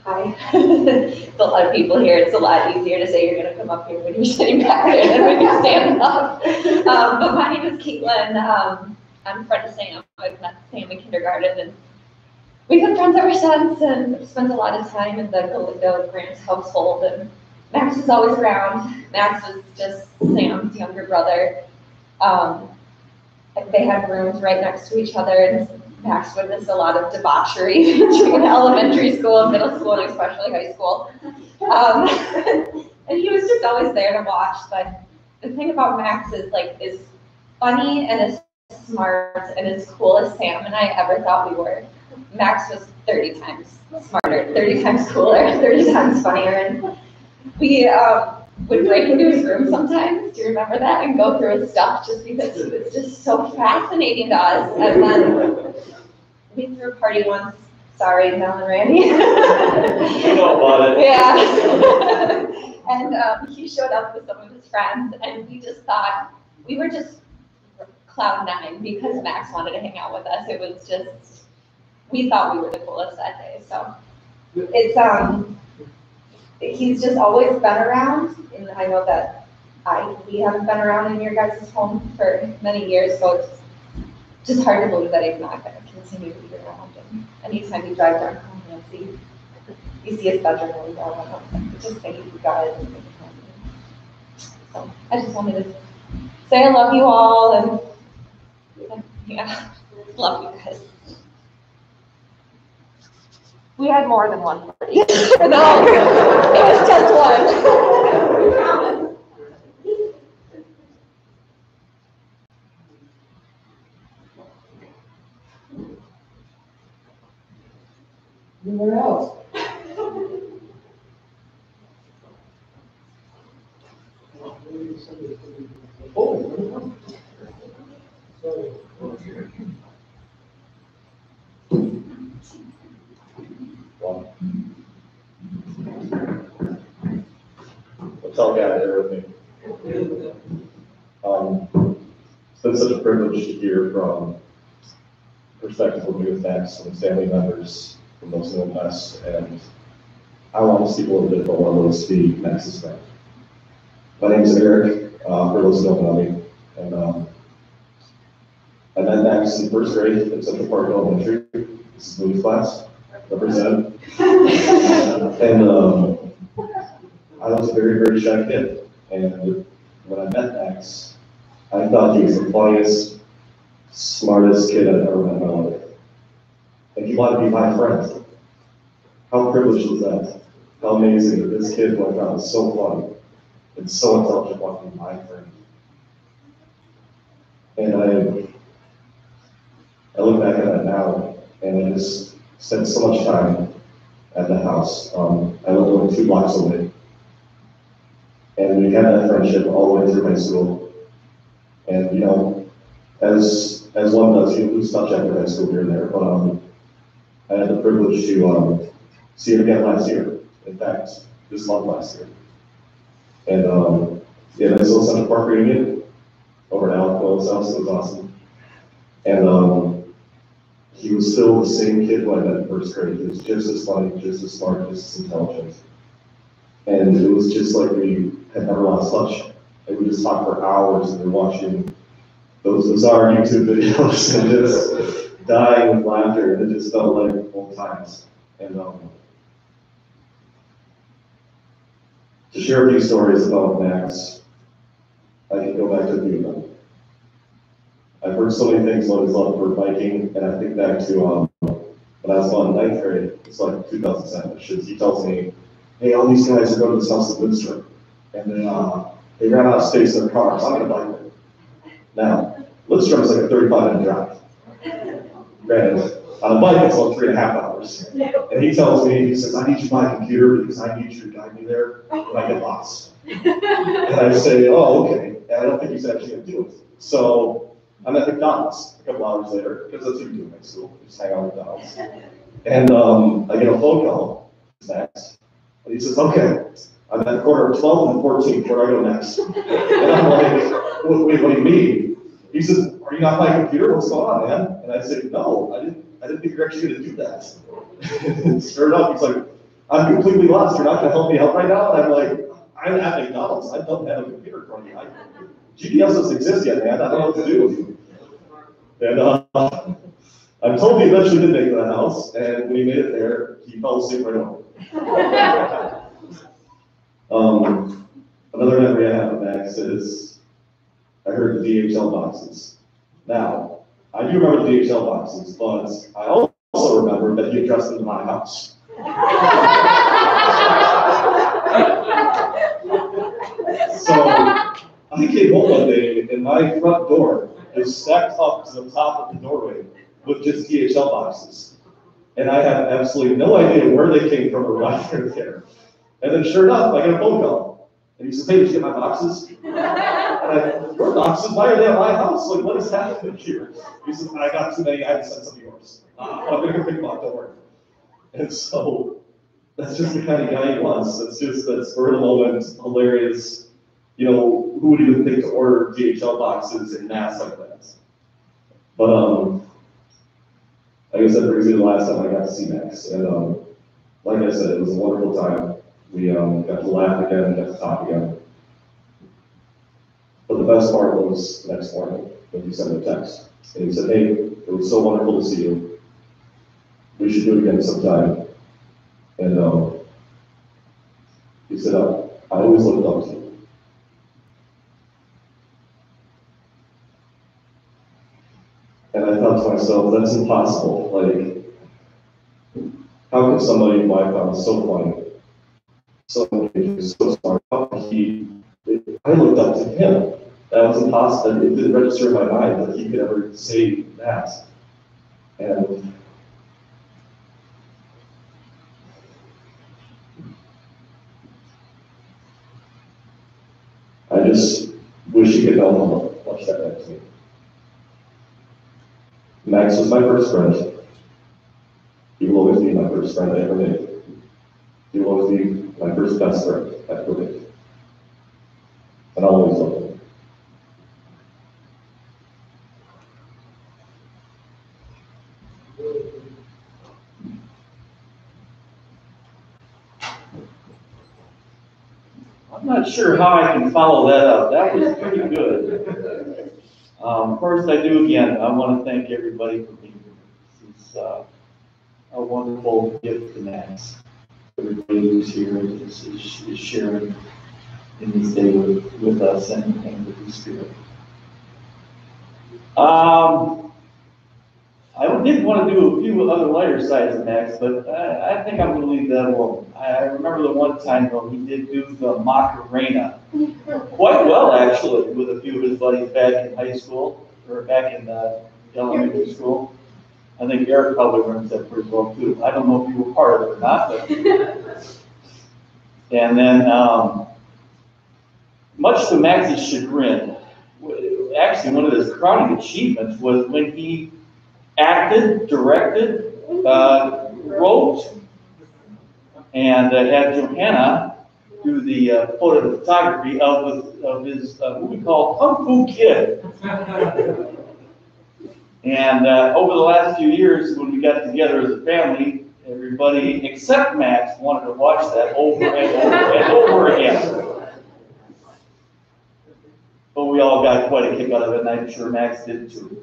Hi. There's a lot of people here. It's a lot easier to say you're going to come up here when you're sitting back there than when you're standing up. But my name is Caitlin. I'm a friend of Sam. I've met Sam in kindergarten, and we've been friends ever since, and spent a lot of time in the Galindo Grants household. And Max was always around. Max was just Sam's younger brother. They had rooms right next to each other, and Max witnessed a lot of debauchery between elementary school and middle school, and especially high school. And he was just always there to watch. But the thing about Max is as funny and as smart and as cool as Sam and I ever thought we were. Max was 30 times smarter, 30 times cooler, 30 times funnier. And we would break into his room sometimes, do you remember that? And go through his stuff just because he was just so fascinating to us. And then we threw a party once. Sorry, Mel and Randy. You know about it. Yeah. And he showed up with some of his friends, and we just thought, we were just cloud nine because Max wanted to hang out with us. It was just, we thought we were the coolest that day. So it's, he's just always been around, and I know that we haven't been around in your guys' home for many years, so it's just hard to believe that he's not going to continue to be around. And anytime you drive down home, you see his bedroom window, and just think you guys. So I just wanted to say I love you all, and yeah, love you guys. We had more than one party. No, it was just one. We promise. Anywhere else? Oh. Sorry. I'll tell God everything. It's been such a privilege to hear from perspective of youth Max, from family members, from those who know us, and I want to speak a little bit about one of those to be Max's friend. My name is Eric, for those who don't know me, and I met Max in first grade at Central Park Elementary. This is Louis' class, represent. And I was a very, very shy kid, and when I met Max, I thought he was the funniest, smartest kid I've ever met in my life. And he wanted to be my friend. How privileged was that? How amazing that this kid who I thought was so funny and so intelligent wanted to be my friend. And I look back at that now, and I just spent so much time at the house. I lived only 2 blocks away. And we had that friendship all the way through high school. And you know, as one does, you lose touch after high school here and there, but I had the privilege to see him again last year. In fact, this month last year. And yeah, nice little Central Park reunion over at Alec Wells' house. It was awesome. And he was still the same kid who I met in first grade. He was just as funny, just as smart, just as intelligent. And it was just like we had never lost touch. And we just talked for hours and we were watching those bizarre YouTube videos and just dying with laughter. And it just felt like old times. And to share a few stories about Max, I can go back to a few of them. I've heard so many things about his love for biking, and I think back to when I was in 9th grade, it's like 2007. He tells me, hey, all these guys are going to this house in Livestream, and they ran out of space in their cars. I'm going to bike it. Now, Livestream is like a 35-minute drive. Granted, on a bike, it's about 3.5 hours. And he tells me, he says, I need you to buy a computer because I need you to guide me there when I get lost. And I say, oh, okay. And I don't think he's actually going to do it. So I'm at McDonald's a couple hours later, because that's what you do in high school, just hang out at McDonald's. And I get a phone call, Max, and he says, okay, I'm at the corner of 12th and 14th, where do I go next? And I'm like, wait, what do you mean? He says, are you not my computer? What's going on, man? And I said, no, I didn't think you're actually going to do that. And sure enough, he's like, I'm completely lost. You're not going to help me out right now? And I'm like, I'm at McDonald's. I don't have a computer in front of me. GPS doesn't exist yet, man. I don't know what to do. And I'm told he eventually did make it to the house, and when he made it there, he fell asleep right over. Another memory I have of Max is I heard the DHL boxes. Now, I do remember the DHL boxes, but I also remember that he addressed them to my house. So I came home one day and my front door is stacked up to the top of the doorway with just DHL boxes. And I have absolutely no idea where they came from or why they're there. And then sure enough, I get a phone call. And he says, hey, did you get my boxes? And your boxes? Why are they at my house? Like, what is happening here? He says, I got too many, I had to send some of yours. I'm going to go pick them up, don't worry. And so that's just the kind of guy he was. That's spur of the moment, hilarious. You know, who would even think to order DHL boxes in mass like that? But I guess that brings me to the last time I got to see Max. And like I said, it was a wonderful time. We got to laugh again, got to talk again. But the best part was the next morning when he sent a text. And he said, hey, it was so wonderful to see you. We should do it again sometime. And he said, I always looked up to you. And I thought to myself, that's impossible. Like, how could somebody who I found so funny, so engaging, so smart, I looked up to him. That was impossible. It didn't register in my mind that he could ever say that. And I just wish he could know how much that meant to me. Max was my first friend. He will always be my first friend I ever made. He will always be my first best friend I ever made. And I'll always love him. I'm not sure how I can follow that up. That was pretty good. First, I do again, I want to thank everybody for being here. This is a wonderful gift to Max. Everybody who's here is sharing in this day with us and with the Spirit. I did want to do a few other lighter sides of Max, but I think I'm going to leave that alone. I remember the one time though he did do the Macarena quite well actually with a few of his buddies back in high school or back in elementary school. I think Eric probably remembers that pretty well too. I don't know if you were part of it or not, but. And then, much to Max's chagrin, actually one of his crowning achievements was when he acted, directed, wrote, and had Johanna do the photo photography of his what we call Kung Fu Kid. And over the last few years, when we got together as a family, everybody except Max wanted to watch that over and over and over again. But we all got quite a kick out of it, and I'm sure Max did too.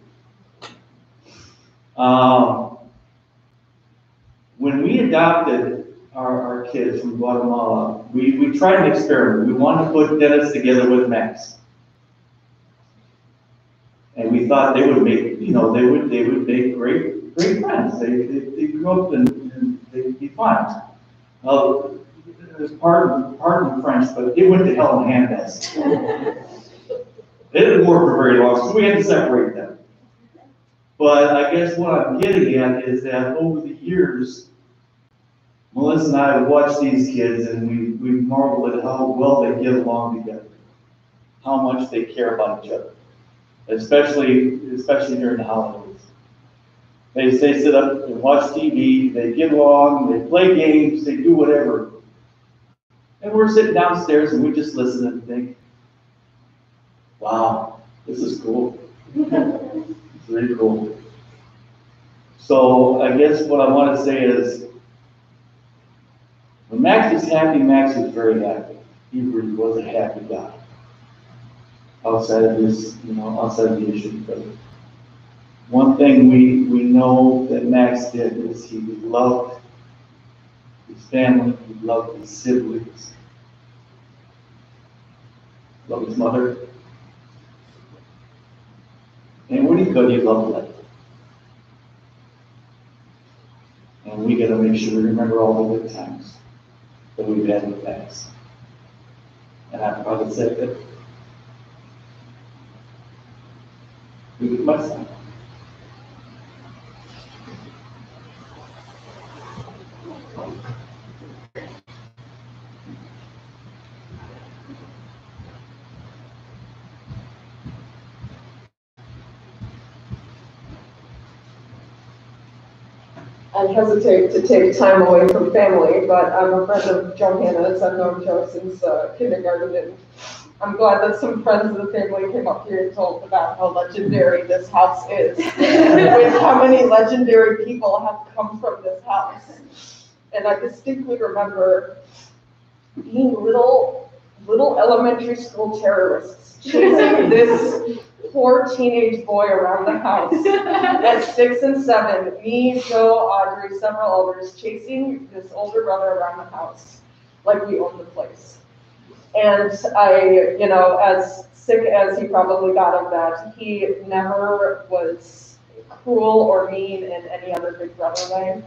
When we adopted our kids from Guatemala, we tried an experiment. We wanted to put Dennis together with Max. And we thought they would make, they would make great friends. They grew up and they'd be fine. Well, pardon the French, but it went to hell in a handbasket. It didn't work for very long, so we had to separate them. But I guess what I'm getting at is that over the years, Melissa and I have watched these kids and we marveled at how well they get along together, how much they care about each other, especially during the holidays. They sit up and watch TV, they get along, they play games, they do whatever. And we're sitting downstairs and we just listen and think, wow, this is cool. It's really cool. So I guess what I want to say is, when Max is happy, Max is very happy. He really was a happy guy. Outside of this, outside of the issue. But one thing we know that Max did is he loved his family, he loved his siblings, loved his mother. And when he could, he loved life. And we got to make sure we remember all the good times that we've had with Max. And I'm proud to say that we did my son. I hesitate to take time away from family, but I'm a friend of Johanna's. I've known Jo since kindergarten, and I'm glad that some friends of the family came up here and told about how legendary this house is, with how many legendary people have come from this house. And I distinctly remember being little elementary school terrorists chasing this poor teenage boy around the house at 6 and 7, me, Jo, Audrey, several others, chasing this older brother around the house like we owned the place. And I, as sick as he probably got of that, he never was cruel or mean in any other big brother way.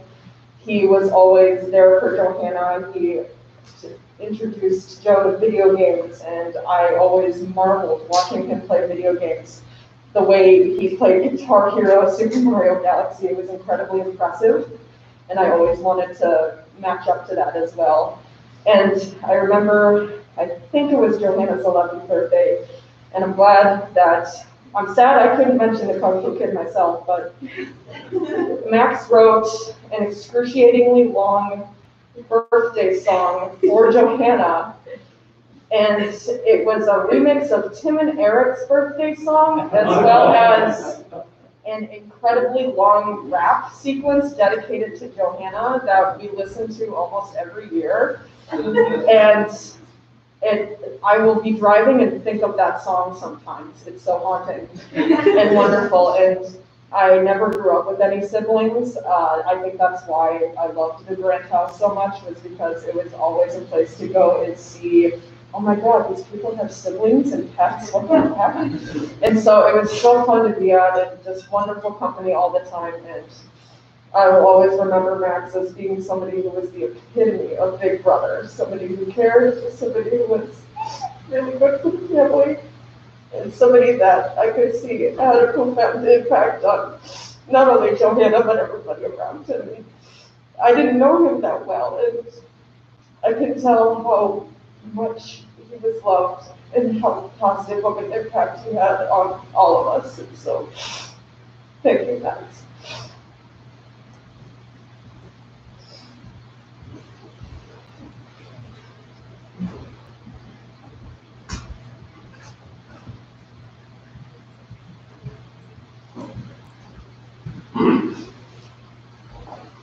He was always there for Johanna. He introduced Jo to video games, and I always marveled watching him play video games. The way he played Guitar Hero, Super Mario Galaxy was incredibly impressive, and I always wanted to match up to that as well. And I remember, I think it was Johanna's 11th birthday, and I'm sad I couldn't mention the Kung Fu Kid myself, but Max wrote an excruciatingly long birthday song for Johanna, and it was a remix of Tim and Eric's birthday song, as well as an incredibly long rap sequence dedicated to Johanna that we listen to almost every year. And And I will be driving and think of that song sometimes. It's so haunting and wonderful. And I never grew up with any siblings. I think that's why I loved the Grant House so much, was because it was always a place to go and see, oh my God, these people have siblings and pets, what the heck? And so it was so fun to be at, and just wonderful company all the time. And I will always remember Max as being somebody who was the epitome of big brother, somebody who cared, somebody who was really good for the family, and somebody that I could see had a profound impact on not only Johanna, but everybody around him. I didn't know him that well, and I can tell how much he was loved and how positive of an impact he had on all of us. And so, thank you, Max.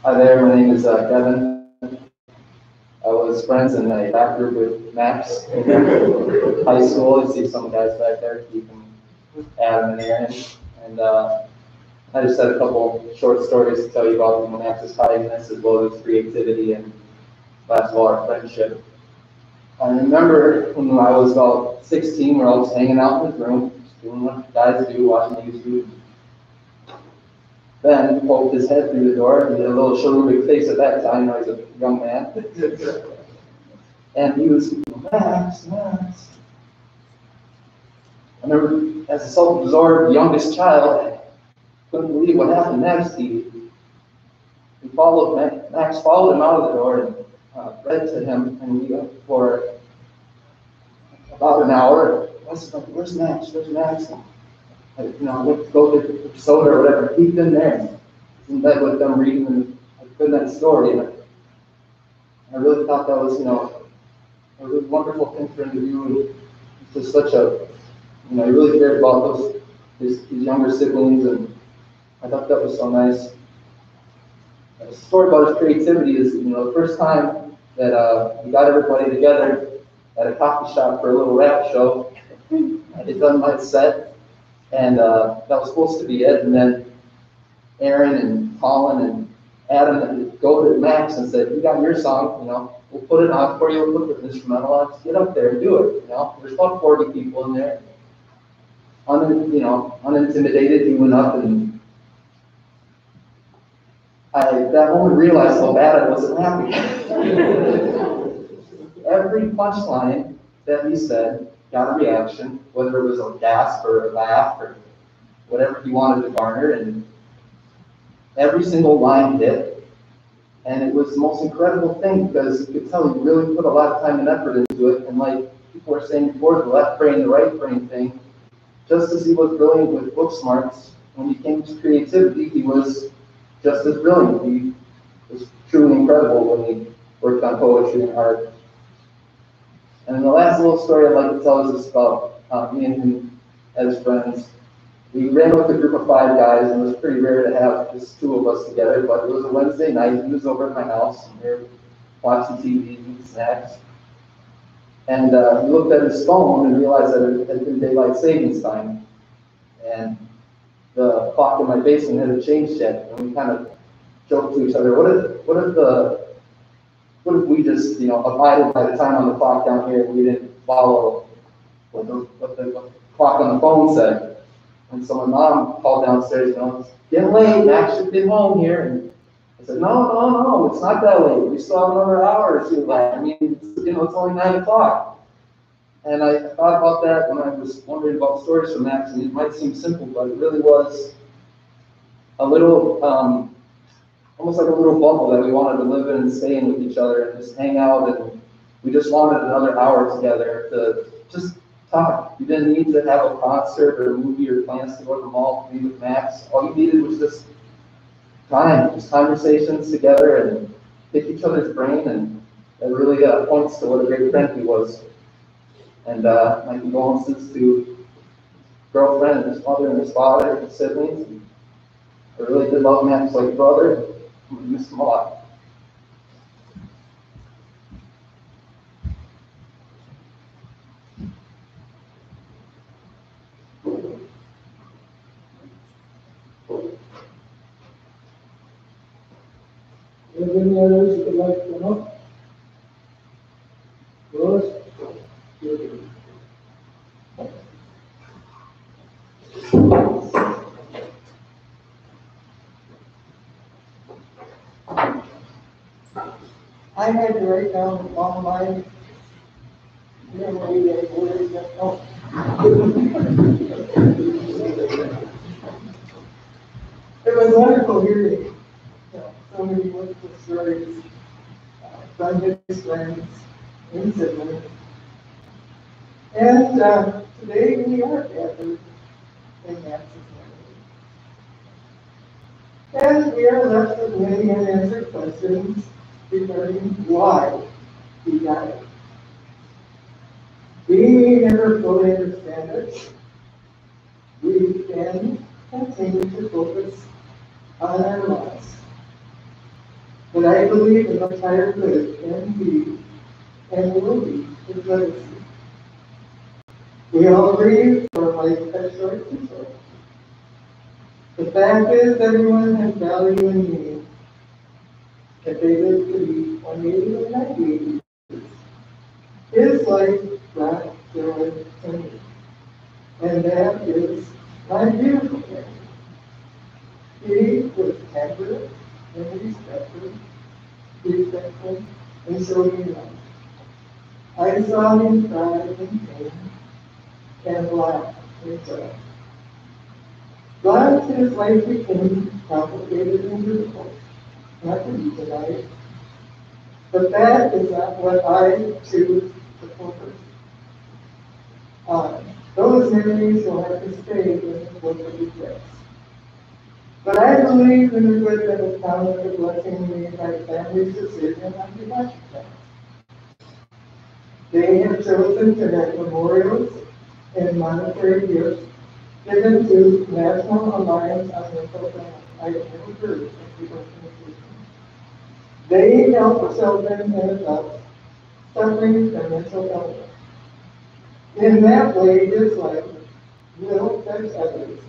Hi there, my name is Kevin. I was friends in a rap group with Max in high school. I see some guys back there, Keith and Adam and Aaron. And I just had a couple short stories to tell you about Max's kindness as well as creativity and last of all our friendship. I remember when I was about 16, we were all just hanging out in his room, just doing what guys do, watching YouTube. Ben poked his head through the door. He had a little cherubic face at that time. I was a young man. And he was, Max. I remember, as a self-absorbed youngest child, I couldn't believe what happened next. Max followed him out of the door and read to him, and we went for about an hour. I was like, where's Max? I went to go get soda or whatever. He'd been there, in bed with them reading a good night story. And I really thought that was, a really wonderful thing for him to do. He's just such a, he really cared about his younger siblings, and I thought that was so nice. The story about his creativity is, the first time that we got everybody together at a coffee shop for a little rap show. I had done my set, and that was supposed to be it. And then Aaron and Colin and Adam go to Max and said, "You got your song, we'll put it on for you. We'll put the instrumental on. Just get up there and do it." There's about 40 people in there. Unintimidated, he went up, and I at that moment realized how bad I wasn't rapping. Every punchline that he said got a reaction, whether it was a gasp or a laugh or whatever he wanted to garner, and every single line hit. And it was the most incredible thing because you could tell he really put a lot of time and effort into it. And like people were saying before, the left brain, the right brain thing, just as he was brilliant with book smarts, when he came to creativity, he was just as brilliant. He was truly incredible when he worked on poetry and art. And the last little story I'd like to tell is just about me and him as friends. We ran with a group of 5 guys, and it was pretty rare to have just 2 of us together, but it was a Wednesday night. He was over at my house, and we were watching TV, eating snacks. And he looked at his phone and realized that it had been daylight savings time. And the clock in my basement hadn't changed yet, and we kind of joked to each other, what if we just, abided by the time on the clock down here and we didn't follow what the clock on the phone said? And so my mom called downstairs, it's getting late, Max should get home here. And I said, no, it's not that late. We still have another hour or 2 left. It's only 9 o'clock. And I thought about that when I was wondering about stories from Max, and it might seem simple, but it really was a little, almost like a little bubble that we wanted to live in and stay in with each other and just hang out, and we just wanted another hour together to just talk. You didn't need to have a concert or a movie or plans to go to the mall to be with Max. All you needed was just time, just conversations together and pick each other's brain, and that really points to what a great friend he was. And my condolences to his girlfriend and his mother and his father and his siblings. I really did love Max like a brother. I miss him a lot. Are there any others that would like to come up? Lois? I had to write down all my memory and words that don't. It was wonderful hearing so many wonderful stories from his friends in Sydney. And today we are gathered in Max's memory. And we are left with many unanswered questions regarding why he died. We never fully understand it. We can continue to focus on our lives. But I believe an entire good can be and will be his legacy. We all agree for life has short and short. The fact is everyone has value and meaning. If they live to be 180 or 90 years, his life brought joy to me. And that is my beautiful family. He was tender and respectful, and showed me love. I saw him cry in pain and laugh with joy. But his life became complicated and difficult. Not to be tonight. But that is not what I choose to focus on. Those memories will have to stay in the book of regrets. But I believe in the good that has come with the blessing made by the family's decision on behalf of them. They have chosen to have memorials and monetary gifts given to National Alliance on Mental Health. I have never heard of the organization. They help children and adults suffering from mental illness. In that way, his life will touch others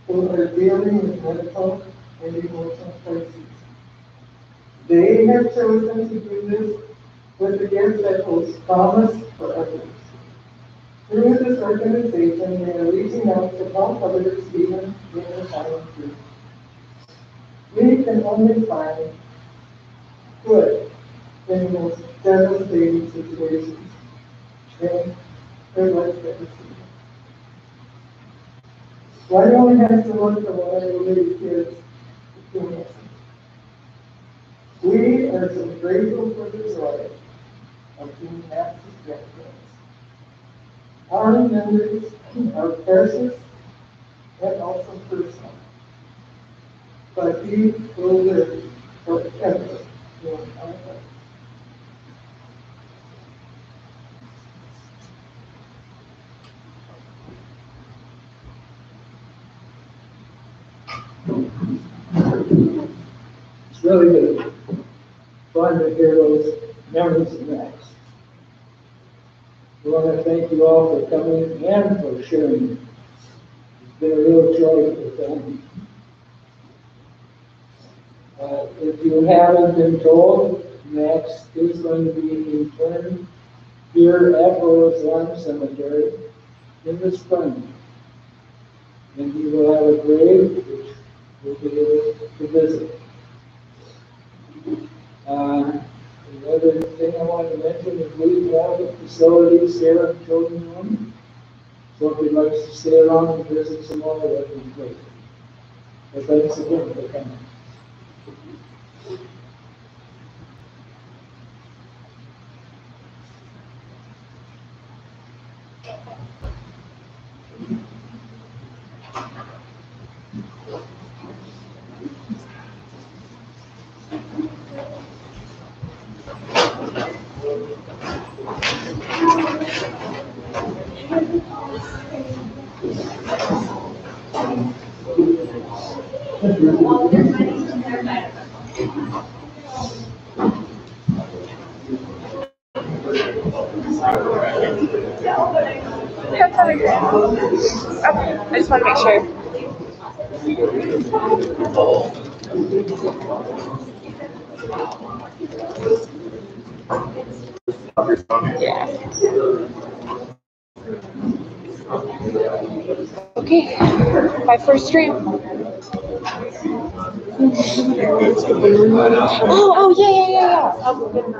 who are dealing with medical and emotional crises. They have chosen to do this with a gift that holds promise for others. Through this organization, they are reaching out to help others even in their silent grief. We can only find good in the most devastating situations. And their life legacy. One only has to look at what I believe is doing. We are so grateful for the joy of being Max's grandparents. Our memories are precious and also personal. But he will live forever in our hearts. It's really good. Fun to hear those memories of Max. We want to thank you all for coming and for sharing. It's been a real joy for the family. If you haven't been told, Max is going to be interned here at Rose Lawn Cemetery in the spring. And he will have a grave which we'll be able to visit. The other thing I wanted to mention is we have the facilities here in the children's room. So if you'd like to stay around and visit some more, that would be great. But thanks again for coming. Okay, I just want to make sure. Okay, my first stream. Oh, yeah.